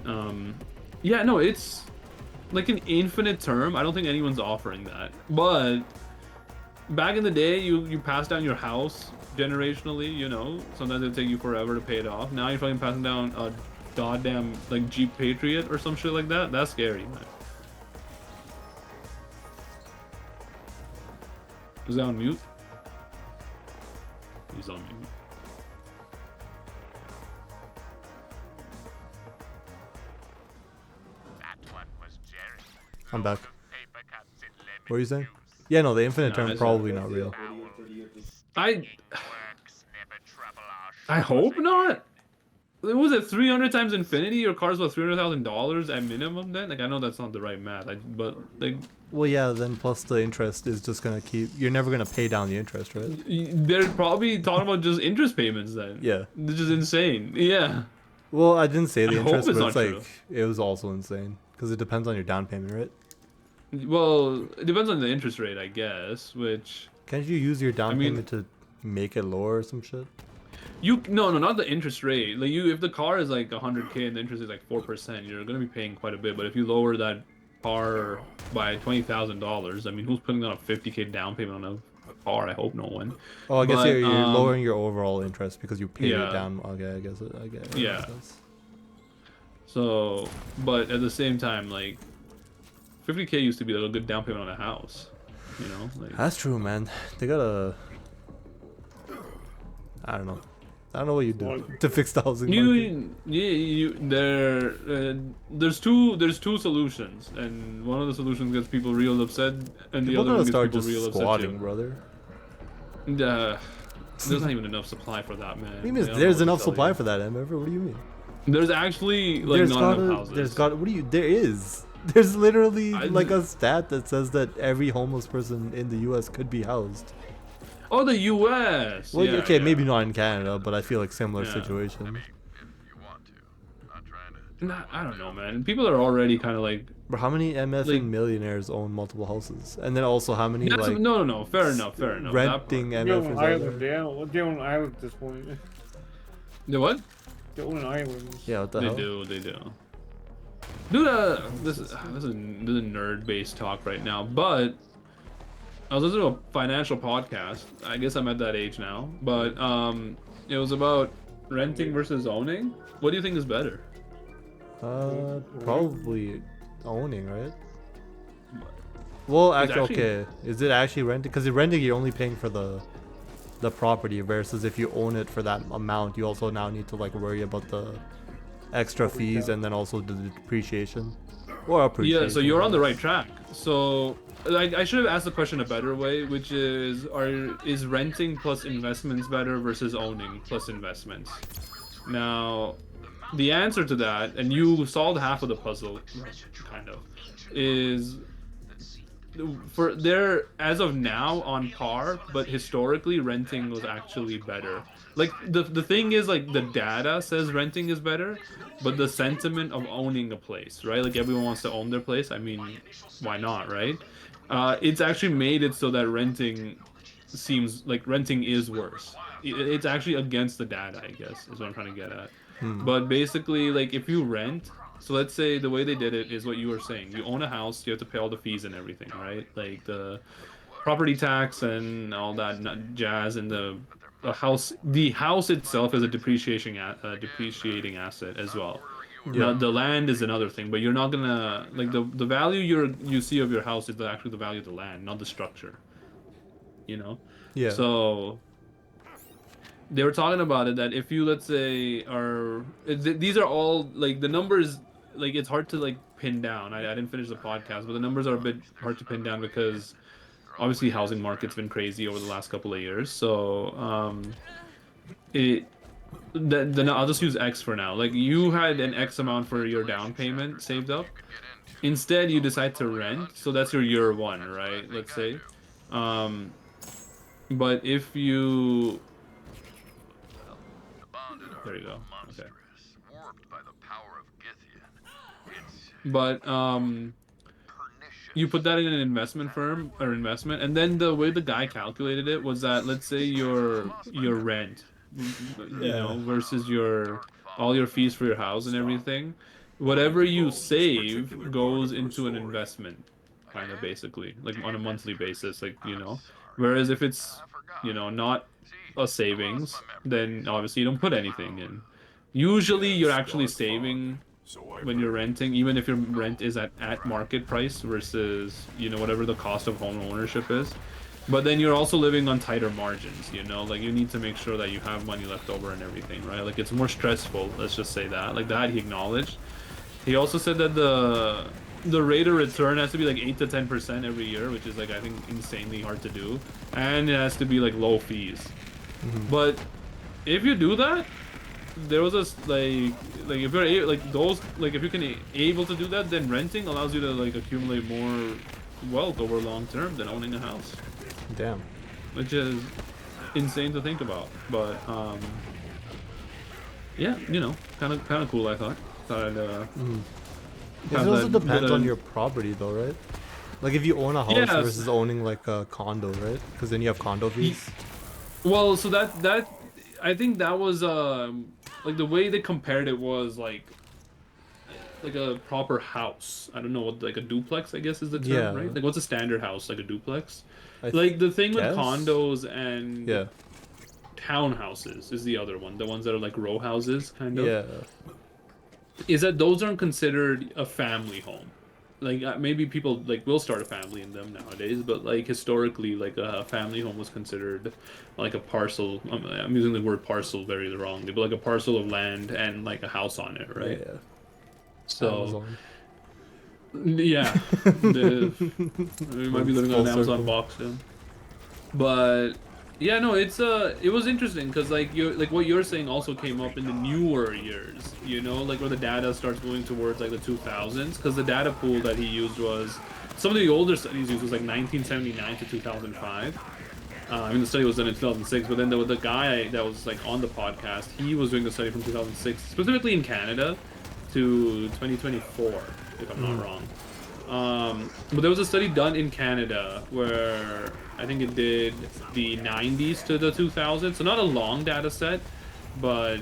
yeah, no, it's like an infinite term. I don't think anyone's offering that. But back in the day, you pass down your house generationally, you know. Sometimes it'll take you forever to pay it off. Now you're fucking passing down a goddamn like Jeep Patriot or some shit like that. That's scary, man. Is that on mute? He's on mute. I'm back. What are you saying? Yeah, no, the infinite term probably not real. I hope not. Was it 300 times infinity? Your car's worth $300,000 at minimum then? Like, I know that's not the right math, but like... Well, yeah, then plus the interest is just gonna keep... You're never gonna pay down the interest, right? They're probably talking about just interest payments then. Yeah. Which is insane. Yeah. Well, I didn't say the I interest, hope it's but it's not like... true. It was also insane. Because it depends on your down payment, right? Well, it depends on the interest rate, I guess, which... Can't you use your down payment to make it lower or some shit? No, not the interest rate. Like if the car is like 100K and the interest is like 4%, you're gonna be paying quite a bit. But if you lower that car by $20,000, I mean, who's putting on a 50K down payment on a car? I hope no one. Oh, I guess But, you're lowering your overall interest because you paid yeah. it down. Okay, I guess it Yeah. makes sense. So, but at the same time, like 50K used to be like a good down payment on a house. You know, like, That's true, man. They gotta... I don't know. I don't know what you do to fix the housing market. there's two solutions, and one of the solutions gets people real upset, and the People other gotta one gets start people just real squatting, upset brother. too. There's not even enough supply for that, man. What do you mean? I don't know There's what to enough tell supply you. for that, Ever. What do you mean? There's actually like not enough houses. What do you? There is. There's literally I- like a stat that says that every homeless person in the U.S. could be housed. Oh, the U.S. Well, yeah, okay, yeah. maybe not in Canada, but I feel like similar Yeah. situation. Nah, I don't know, man. People are already kind of like. But how many MF Like- millionaires own multiple houses? And then also how many That's, like no. Fair enough. That part. renting They MF own is an out island. there? They own an island at this point. The what? They own an island. Yeah, what the They hell? do. Dude, this is nerd-based talk right now, but I was listening to a financial podcast. I guess I'm at that age now, but it was about renting versus owning. What do you think is better? Probably owning, right? Well, actually, okay. Is it actually renting? Because renting, you're only paying for the property, versus if you own it for that amount, you also now need to like worry about the extra fees and then also the depreciation or appreciation. Yeah, so you're on the right track. So I should have asked the question a better way, which is is renting plus investments better versus owning plus investments? Now, the answer to that, and you solved half of the puzzle, kind of, is they're as of now on par, but historically renting was actually better. Like the thing is, like, the data says renting is better, but the sentiment of owning a place, right? Like, everyone wants to own their place. I mean, why not, right? It's actually made it so that renting seems like renting is worse. It's actually against the data, I guess, is what I'm trying to get at. But basically, like, if you rent, so let's say the way they did it is what you were saying. You own a house, you have to pay all the fees and everything, right? Like the property tax and all that jazz, and the house itself is a depreciating asset as well. Yeah. Now, the land is another thing, but you're not gonna, like, the value you see of your house is actually the value of the land, not the structure. You know? Yeah. So they were talking about it that if you, let's say, these are all like the numbers, like, it's hard to like pin down. I didn't finish the podcast, but the numbers are a bit hard to pin down because obviously housing market's been crazy over the last couple of years. So it then I'll just use X for now. Like you had an X amount for your down payment saved up. Instead, you decide to rent, so that's your year one, right? Let's say. Um, but if you, there you go. Okay. But you put that in an investment firm or investment, and then the way the guy calculated it was that let's say your rent, you Yeah. know, versus your all your fees for your house and everything, whatever you save goes into an investment, kind of basically, like on a monthly basis, like you know. Whereas if it's not a savings, then obviously you don't put anything in. Usually you're actually saving when you're renting, even if your rent is at market price versus, whatever the cost of home ownership is. But then you're also living on tighter margins, like you need to make sure that you have money left over and everything, right? Like it's more stressful, let's just say that. Like that he acknowledged. He also said that the rate of return has to be like 8 to 10% every year, which is like I think insanely hard to do. And it has to be like low fees. But if you do that, there was this like if you're like those like if you can able to do that, then renting allows you to like accumulate more wealth over long term than owning a house, Damn. which is insane to think about. But yeah, kind of cool. I thought I'd It have also that depends bit on of- your property though, right? Like if you own a house Yes. versus owning like a condo, right? Because then you have condo fees. Well, so that I think that was like the way they compared it was like a proper house. I don't know what like a duplex, I guess is the term, Yeah. right? Like what's a standard house, like a duplex? I Like the thing with guess. condos and Yeah. townhouses is the other one. The ones that are like row houses, kind of. Yeah. Is that those aren't considered a family home. Like maybe people like will start a family in them nowadays, but like historically, like a family home was considered like a parcel. I'm using the word parcel very wrongly, but like a parcel of land and like a house on it, right? Yeah. So Amazon. yeah, we might be living on Full an Amazon circle. box soon. But yeah, no, it was interesting because like what you're saying also came up in the newer years, like where the data starts moving towards like the 2000s, because the data pool that he used was some of the older studies used was like 1979 to 2005. I mean, the study was done in 2006, but then the guy that was like on the podcast, he was doing the study from 2006, specifically in Canada, to 2024, if I'm not wrong. But there was a study done in Canada where I think it did the 90s to the 2000s, so not a long data set, but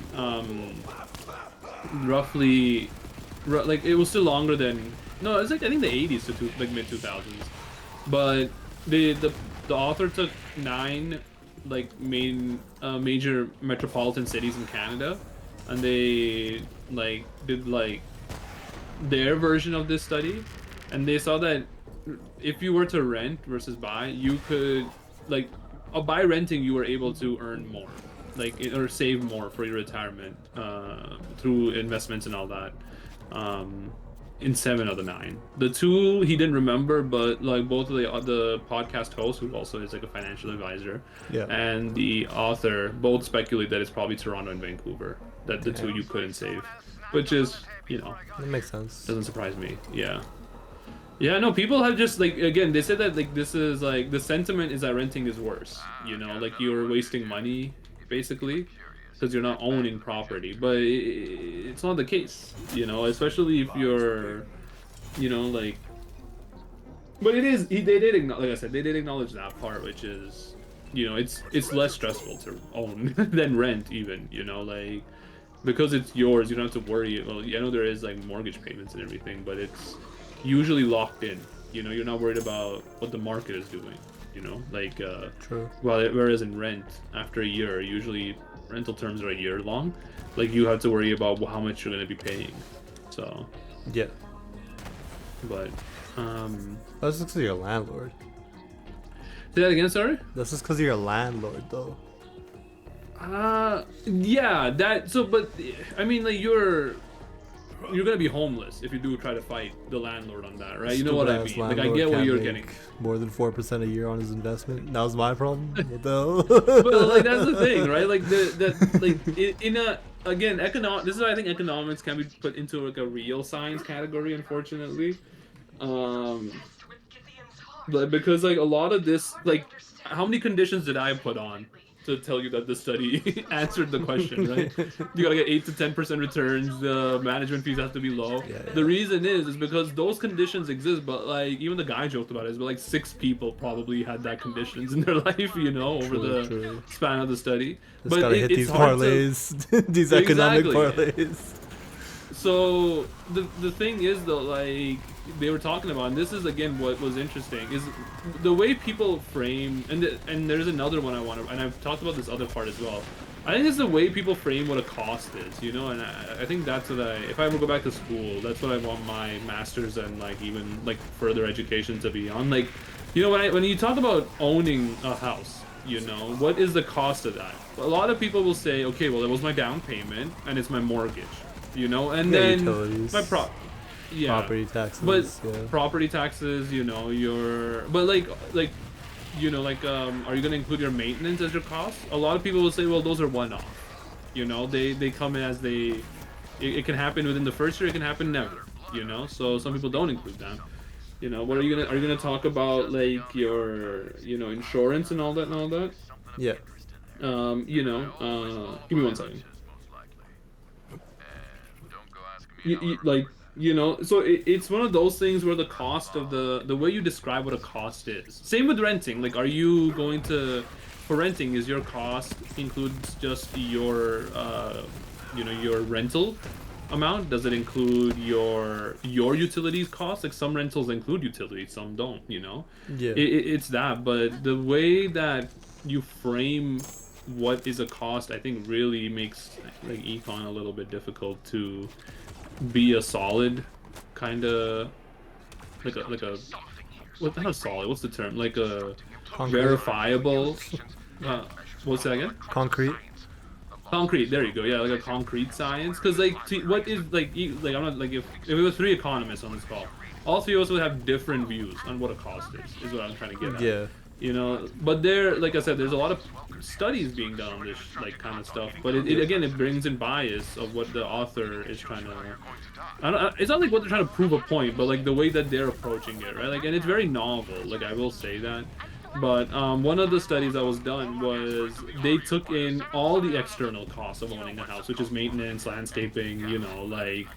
roughly, like it was still longer than no, it's like I think the 80s to like mid 2000s, but the author took 9 like major metropolitan cities in Canada, and they like did like their version of this study, and they saw that if you were to rent versus buy, you could like by renting you were able to earn more, like or save more for your retirement through investments and all that. In 7 of the 9, the 2 he didn't remember, but like both of the podcast hosts, who also is like a financial advisor, Yeah. and the author both speculate that it's probably Toronto and Vancouver, that the 2 you couldn't save, which is That makes sense. doesn't surprise me. Yeah, no, people have just like, again, they said that like this is like the sentiment is that renting is worse, like you're wasting money basically because you're not owning property, but it's not the case, especially if you're like, but it is they did acknowledge, like I said, they did acknowledge that part, which is it's less stressful to own than rent even, like because it's yours, you don't have to worry. Well, I know there is like mortgage payments and everything, but it's usually locked in. You're not worried about what the market is doing. Like True. whereas in rent, after a year, usually rental terms are a year long. Like you have to worry about how much you're going to be paying. So, Yeah. but That's just because you're a landlord. say that again. Sorry. That's just because you're a landlord, though. Yeah, that so, but I mean, like you're gonna be homeless if you do try to fight the landlord on that, right? You know what I Stupid-ass mean? Like, I landlord get what can't you're make getting. More than 4% a year on his investment. That was my problem. What the hell? But like that's the thing, right? Like in a again economic. This is why I think economics can be put into like a real science category, unfortunately. Um, but because like a lot of this, like, how many conditions did I put on to tell you that the study answered the question, right? You gotta get 8 to 10% returns. The management fees have to be low. Yeah, The yeah. reason is because those conditions exist, but like even the guy joked about it, but like 6 people probably had that conditions in their life, over True, the true. span of the study. Just But gotta hit it's these hard to parlays, these economic exactly. parlays. So the thing is though, like they were talking about, and this is again what was interesting, is the way people frame, and there's another one I want to, and I've talked about this other part as well. I think it's the way people frame what a cost is, and I think that's what if I ever go back to school, that's what I want my master's and like even like further education to be on. Like, when you talk about owning a house, what is the cost of that? A lot of people will say, okay, well, it was my down payment and it's my mortgage. And Yeah, then utilities. yeah, Property taxes. but Yeah. property taxes, but like are you gonna include your maintenance as your cost? A lot of people will say, well, those are one-off. They come in as it can happen within the first year, it can happen never. So some people don't include that. What are you gonna talk about, like your insurance and all that and all that? Yeah. Give me 1 second. So it's one of those things where the cost of the way you describe what a cost is. Same with renting. Like, are you going to, for renting, is your cost includes just your your rental amount? Does it include your utilities cost? Like, some rentals include utilities, some don't. Yeah. It's that, but the way that you frame what is a cost, I think, really makes like econ a little bit difficult to be a solid kind of like a not solid, what's the term, like a Concrete. verifiable what's that again? Concrete, there you go. Yeah, like a concrete science, because like what is like I'm not like, if it was 3 economists on this call, all 3 of us would have different views on what a cost is what I'm trying to get at. Yeah. But like I said, there's a lot of studies being done on this like kind of stuff, but it brings in bias of what the author is trying to, it's not like what they're trying to prove a point, but like the way that they're approaching it, right? Like, and it's very novel, like I will say that. But one of the studies that was done was they took in all the external costs of owning a house, which is maintenance, landscaping, like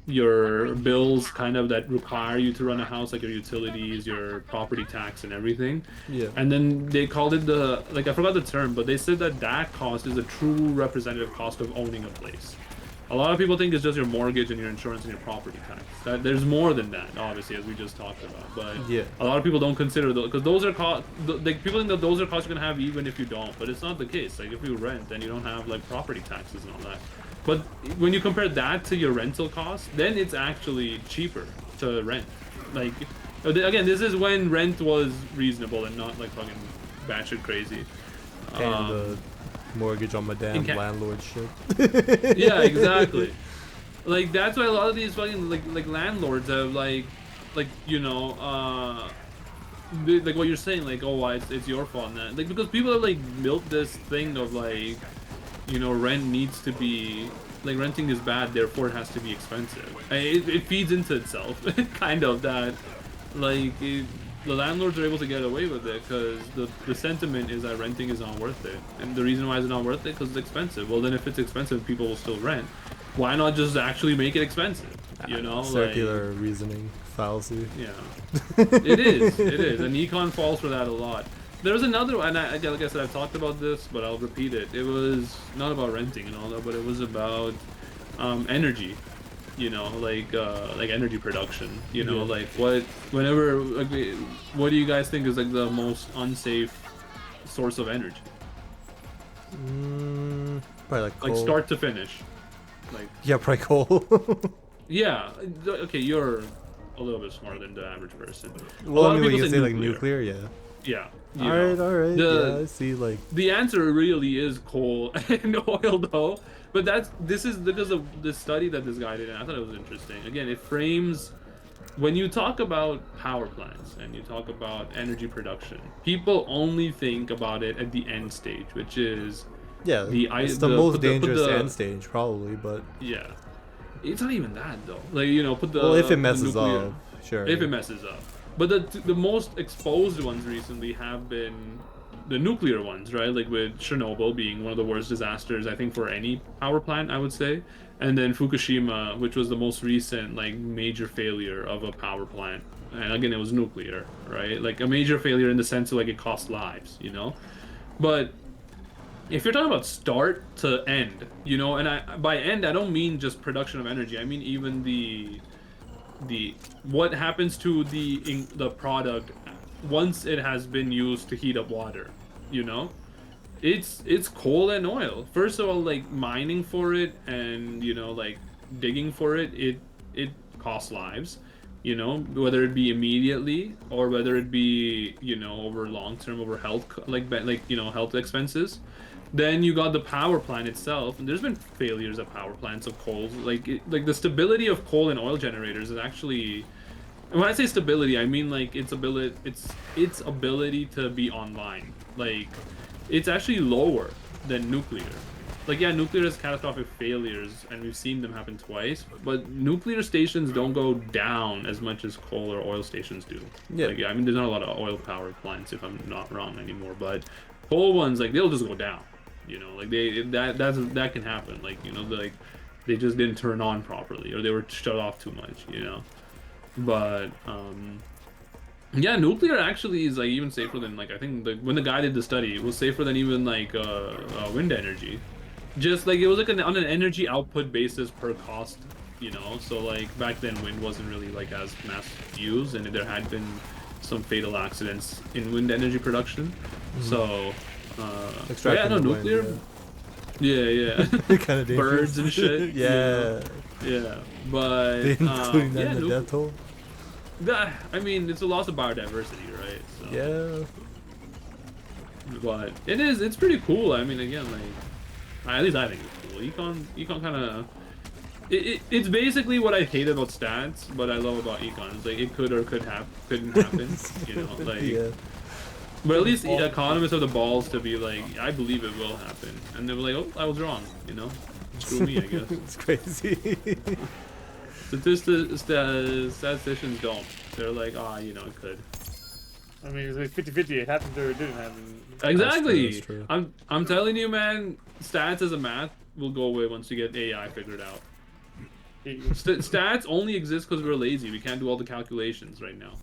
your bills kind of that require you to run a house, like your utilities, your property tax, and everything. Yeah. And then they called it I forgot the term, but they said that cost is a true representative cost of owning a place. A lot of people think it's just your mortgage and your insurance and your property tax. There's more than that, obviously, as we just talked about. But Yeah. a lot of people don't consider those, because those are like, people think that those are costs you're gonna have even if you don't, but it's not the case. Like, if you rent, then you don't have like property taxes and all that. But when you compare that to your rental costs, then it's actually cheaper to rent. Like, again, this is when rent was reasonable and not like fucking batshit crazy. And the mortgage on my damn landlord shit. Yeah, exactly. Like, that's why a lot of these fucking like landlords have like like what you're saying, like, oh, why it's your fault, and that, like, because people have like built this thing of like, rent needs to be, like, renting is bad, therefore it has to be expensive. It feeds into itself, kind of, that like the landlords are able to get away with it because the sentiment is that renting is not worth it, and the reason why it's not worth it because it's expensive. Well, then if it's expensive, people will still rent. Why not just actually make it expensive? Circular reasoning fallacy. Yeah, it is, and econ falls for that a lot. There's another one, and like I said, I've talked about this, but I'll repeat it. It was not about renting and all that, but it was about energy. Like energy production. Like what do you guys think is like the most unsafe source of energy? Probably like coal. Like, start to finish. Like, yeah, probably coal. yeah. Okay, you're a little bit smarter than the average person. Well, I mean, when you say like nuclear, yeah. Yeah. All right. The, Yeah, I see. Like, The answer really is coal and oil, though. But this is because of the study that this guy did, and I thought it was interesting. Again, it frames when you talk about power plants and you talk about energy production, people only think about it at the end stage, which is yeah, the it's the most put the dangerous end stage probably, but yeah. It's not even that though. Like put the well, if it put the messes nuclear, up, sure. if it messes up. But the most exposed ones recently have been the nuclear ones, right? Like with Chernobyl being one of the worst disasters, I think, for any power plant, I would say. And then Fukushima, which was the most recent, like, major failure of a power plant. And again, it was nuclear, right? Like, a major failure in the sense of, like, it cost lives, you know? But if you're talking about start to end, you know, and by end, I don't mean just production of energy. I mean even the what happens to the product once it has been used to heat up water, you know? It's coal and oil. First of all, like mining for it and, you know, like digging for it, it costs lives, you know, whether it be immediately or whether it be, you know, over long term, over health, like you know, health expenses. Then you got the power plant itself, and there's been failures of power plants of coal. Like the stability of coal and oil generators is actually, and when I say stability, I mean like its ability to be online. Like it's actually lower than nuclear. Like yeah, nuclear has catastrophic failures, and we've seen them happen twice. But nuclear stations don't go down as much as coal or oil stations do. Yeah. Like, yeah, I mean, there's not a lot of oil power plants, if I'm not wrong anymore. But coal ones, like they'll just go down. You know, like that can happen. Like you know, like they just didn't turn on properly, or they were shut off too much. You know, but yeah, nuclear actually is like even safer than like I think when the guy did the study, it was safer than even like wind energy. Just like it was like on an energy output basis per cost. You know, so like back then wind wasn't really like as mass used, and there had been some fatal accidents in wind energy production. So. Yeah, no, the nuclear. wind, Yeah. kind of Birds and shit. Yeah. Yeah, but Including that yeah, in the death toll. I mean, it's a loss of biodiversity, right? So, Yeah. but it's pretty cool. I mean, again, like at least I think it's cool. Econ kind of. It's basically what I hate about stats, but I love about econ. It's like it couldn't happen, you know, like. Yeah. But at least economists have the balls to be like, I believe it will happen, and they were like, oh, I was wrong, you know, screw me, I guess. It's crazy. Statisticians don't. They're like, you know, it could. I mean, it's like 50-50. It happened or it didn't happen. Exactly. That's true. I'm telling you, man. Stats as a math will go away once you get AI figured out. Stats only exist because we're lazy. We can't do all the calculations right now.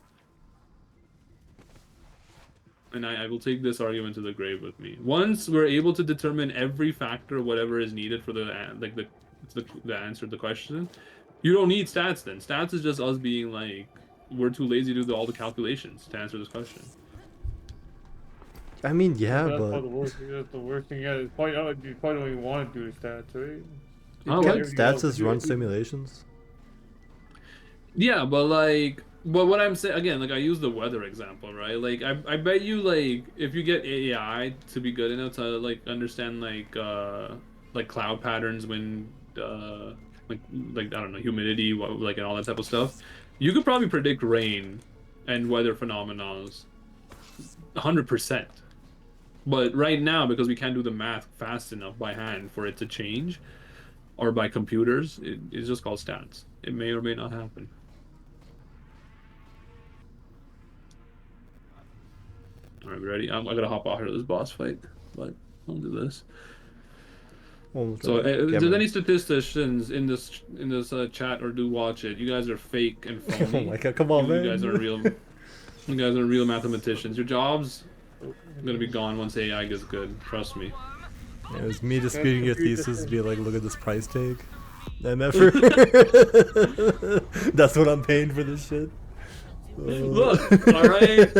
And I will take this argument to the grave with me. Once we're able to determine every factor, whatever is needed for the answer to the question, you don't need stats then. Stats is just us being like, we're too lazy to do all the calculations to answer this question. I mean, yeah, That's but that's the worst thing. Yeah, you probably don't even want to do the stats, right? Oh, can't what? stats just run simulations? Yeah, but what I'm saying again, like I use the weather example, right? Like I bet you like if you get AI to be good enough to like understand like cloud patterns when like I don't know, humidity, like and all that type of stuff, you could probably predict rain and weather phenomena 100%. But right now, because we can't do the math fast enough by hand for it to change, or by computers, it's just called stats. It may or may not happen. Alright, we ready? I gotta hop out here to this boss fight, but I'll do this. So, if there's any statisticians in this chat or do watch it, you guys are fake and phony. Oh my god, come on, man. You guys are real. You guys are real mathematicians. Your job's gonna be gone once AI gets good. Trust me. It was me disputing your thesis, be like, look at this price tag. MFR. That's what I'm paying for this shit. Look, alright.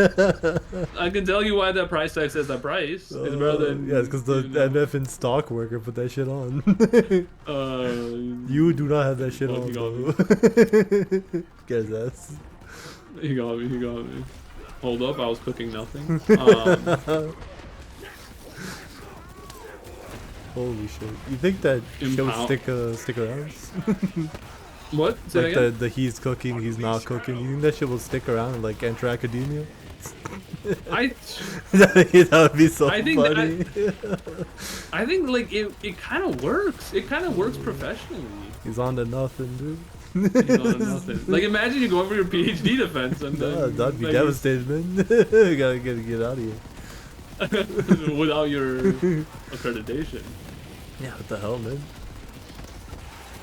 I can tell you why that price tag says that price. It's better than. Yeah, it's because the MF and stock worker put that shit on. You do not have that shit on. You got me. Get his ass. You got me. Hold up, I was cooking nothing. Holy shit! You think that she'll Impound- stick around? What? Say Like that again? the he's cooking, he's not cooking. You think that shit will stick around and like enter academia? I That would be so I think funny. I think like it kind of works. It kind of works professionally. He's on to nothing, dude. He's on to nothing. Like imagine you going for your PhD defense and then That'd be like, devastating, man. Gotta get out of here. without your accreditation. Yeah, what the hell, man?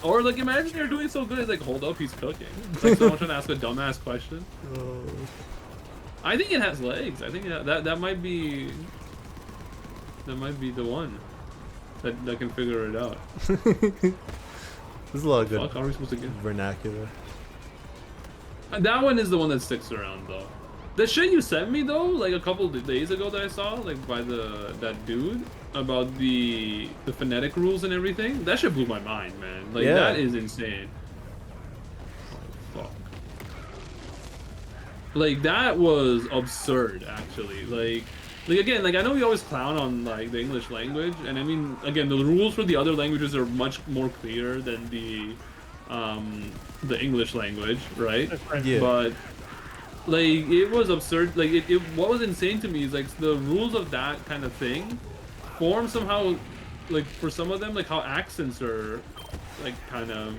Or like imagine you're doing so good, it's like hold up, he's cooking. Like someone trying to ask a dumbass question. Oh. I think it has legs. I think that might be the one that can figure it out. There's a lot of good Fuck, how are we supposed to get? vernacular. That one is the one that sticks around though. The shit you sent me though, like a couple of days ago that I saw, like by that dude about the phonetic rules and everything. That shit blew my mind, man. Like Yeah. that is insane. Oh, fuck. Like that was absurd, actually. Like again, like I know we always clown on like the English language, and I mean again the rules for the other languages are much more clear than the English language, right? Yeah. But like it was absurd. Like what was insane to me is like the rules of that kind of thing form somehow, like for some of them, like how accents are like kind of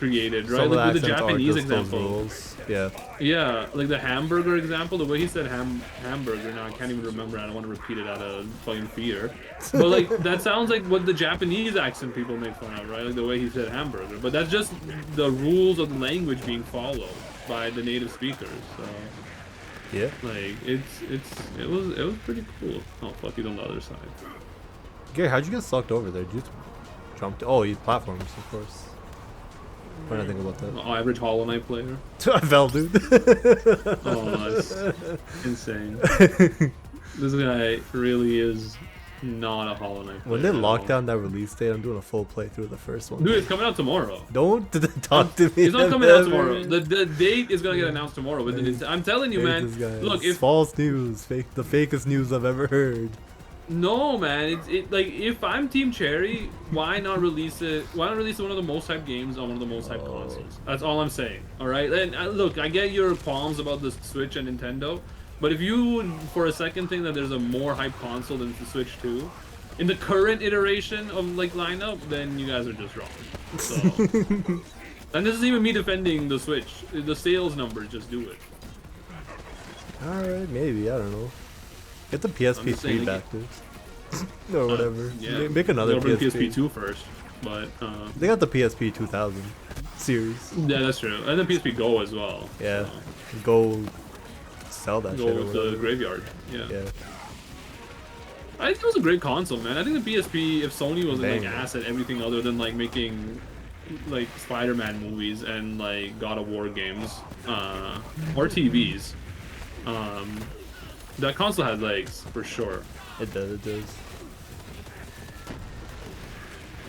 created, right? Some of Like with the accents are Japanese just those example. rules. Yeah. Yeah, like the hamburger example, the way he said hamburger, now I can't even remember, I don't want to repeat it out of fucking fear. But like, that sounds like what the Japanese accent people make fun of, right? Like the way he said hamburger. But that's just the rules of the language being followed by the native speakers, so... Yeah. Like, it was pretty cool. Oh fuck, he's on the other side. Gary, how'd you get sucked over there? Did you just jump to... Oh, you platforms, of course. What do I think about that? Oh, average Hollow Knight player. I fell, dude. Oh, that's insane. This guy really is not a Hollow Knight player. When they at lock all. down that release date, I'm doing a full playthrough of the first one. Dude, it's coming out tomorrow. Don't talk to me. It's not coming out ever. tomorrow. The date is gonna get announced tomorrow. But I'm telling you, Hate man. this guy. Look, It's if false news, the fakest news I've ever heard. no, man, like if I'm Team Cherry, why not release it? Why not release one of the most hyped games on one of the most hyped consoles? That's all I'm saying. All right, and look, I get your qualms about the Switch and Nintendo, but if you would for a second think that there's a more hyped console than the Switch 2, in the current iteration of like lineup, then you guys are just wrong. So, and this isn't even me defending the Switch. The sales numbers just do it. Alright, maybe, I don't know. Get the I'm PSP just saying, 3 back, dude. Or whatever. Yeah, Make another they'll bring PSP. PSP 2 first, but They got the PSP 2000 series. yeah, that's true, and then PSP Go as well. Yeah. So. Go sell that Go shit or with the whatever. graveyard. Yeah. Yeah. I think it was a great console, man. I think the PSP, if Sony wasn't like Bang. ass at everything other than like making like Spider-Man movies and like God of War games, or TVs, that console had legs for sure. It does, it does.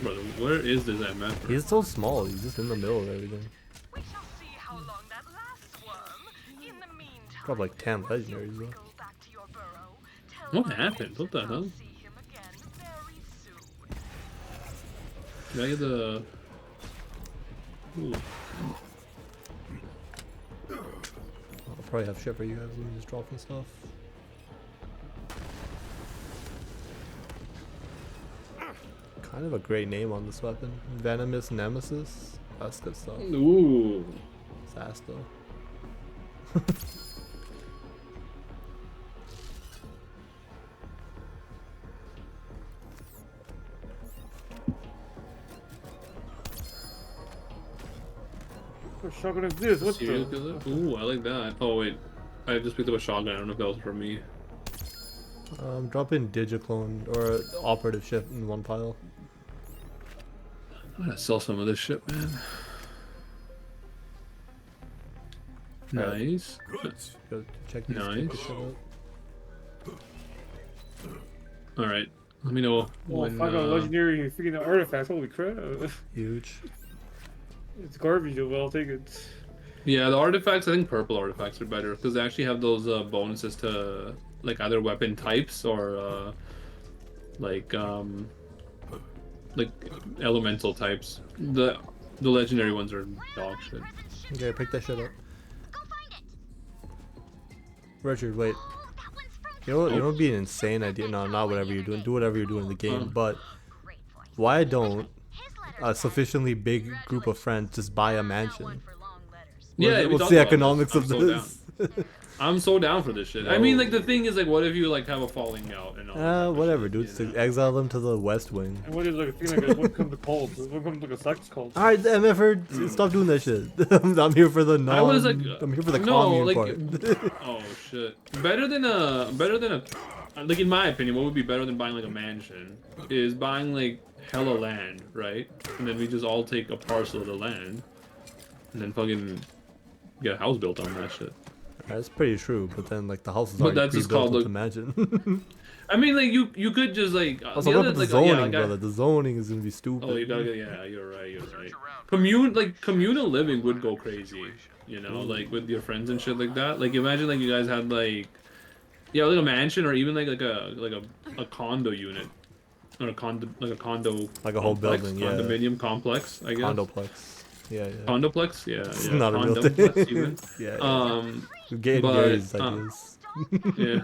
Brother, where is this MF? He's so small, he's just in the middle of everything. We shall see how long that lasts, Worm. In the meantime, Probably like 10 legendaries though. go back to your burrow. Tell What Worm happened? What the we'll hell? see him again very soon. Can I get the... Ooh. I'll probably have shit for you guys when you just dropping stuff. Kind of a great name on this weapon. Venomous Nemesis. That's good stuff. Ooh. Sass though. What shotgun is this? What Serial the? killer? Ooh, I like that. Oh wait, I just picked up a shotgun. I don't know if that was for me. Drop in Digiclone or operative ship in one pile. I'm gonna sell some of this shit, man. Alright. Nice. Go check these Nice. stupid shit out. All right. Let me know Oh, when. fuck, legendary freaking artifacts. Holy crap. Huge. It's garbage, though, but I'll take it. Yeah, the artifacts. I think purple artifacts are better because they actually have those bonuses to like either weapon types or like um like elemental types. The legendary ones are dog shit. Okay, pick that shit up. Go find it. Richard, wait. Oh, that one's from You know, it'd be an insane idea. No, not whatever you're doing. Do whatever you're doing in the game. But Great voice. why don't His letters a said, sufficiently big group of friends just buy a "Not mansion? one for long letters." Yeah, we What's talked the about economics this. of I'm so this? I'm so down for this shit. I mean, like the thing is, like, what if you like have a falling out and all? that Whatever, shit, dude. you So know? exile them to the West Wing. And what is like a thing like what comes to cults? What comes to like a sex cult? Alright, MFR, stop doing that shit. I'm here for the I was like, I'm here for the no, commune like, part. oh shit. Better than a, like in my opinion, what would be better than buying like a mansion is buying like hella land, right? And then we just all take a parcel of the land, and then fucking get a house built on that shit. That's pretty true, but then like the house is But already that's just pre-built called with a- the mansion. I mean, like you could just like Also, what about the like, zoning, like, brother? The zoning is gonna be stupid. Oh, you gotta get, yeah, you're right, you're right. Communal living would go crazy, you know, like with your friends and shit like that. Like imagine like you guys had like, yeah, like a mansion or even like a condo unit, or a condo Like a whole complex, building, yeah. condominium complex, I guess. Condoplex. Yeah, yeah. Condoplex, yeah, It's yeah. not a real Condomplex thing. even. Yeah, yeah. Getting but, Gary's ideas. Yeah.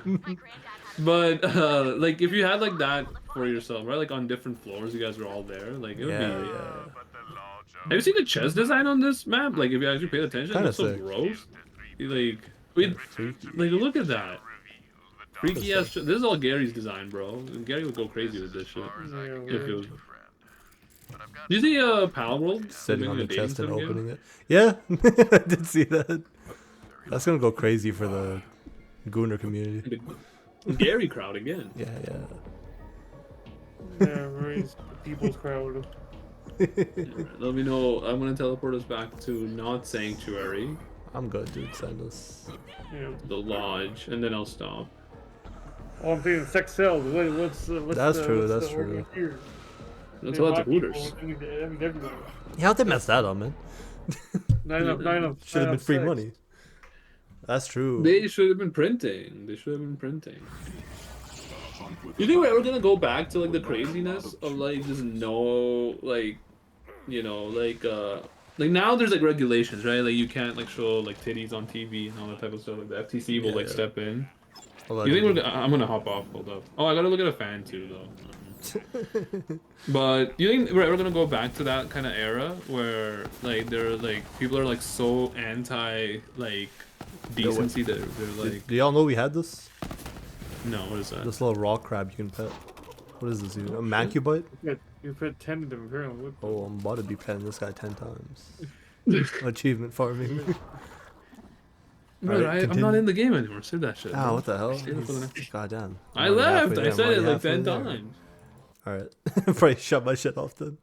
My granddad had But like if you had like that for yourself, right? Like on different floors, you guys were all there. Like it would Yeah, be. yeah. Have you seen the chess design on this map? Like if you actually paid attention, Kinda it's so sick. gross. Like we, like look at that. Freaky ass. This is all Gary's design, bro. And Gary would go crazy with this shit. If it was. Do you see Pal World Sitting on the making a chest and dating sim opening game? it. Yeah, I did see that. That's gonna go crazy for the Gooner community. The Gary crowd again. Yeah, yeah. Yeah, raise the people's crowd. Alright, let me know. I'm gonna teleport us back to not Sanctuary, I'm good, dude. Send us. Yeah. the Lodge, and then I'll stop. Oh, I'm thinking sex sells. What's That's the, true, what's that's the true. argument here? That's Yeah, a lot of black people, Hooters. I mean everyone. Yeah, how'd they mess that up, man? Not enough. Should have been free money. That's true. They should have been printing. They should have been printing. You think we're ever gonna go back to like the craziness of like just no like, you know, like now there's like regulations, right? Like you can't like show like titties on TV and all that type of stuff. Like the FTC will Yeah, like yeah. step in. Hold on, You think dude. we're? I'm gonna hop off. Hold up. Oh, I gotta look at a fan too though. But you think we're ever gonna go back to that kind of era where like they're like people are like so anti like decency that they're like Do y'all know we had this? no, what is that? This little rock crab you can pet. What is this even? A macubite? You put 10 of them apparently. What- Oh, I'm about to be petting this guy 10 times. Achievement farming. Bro, Alright, I'm not continue. in the game anymore. Say that shit. Ah, bro. what the hell? Stay there for the next- God damn. I left. I said it like 10 times. times. Alright. Probably shut my shit off then.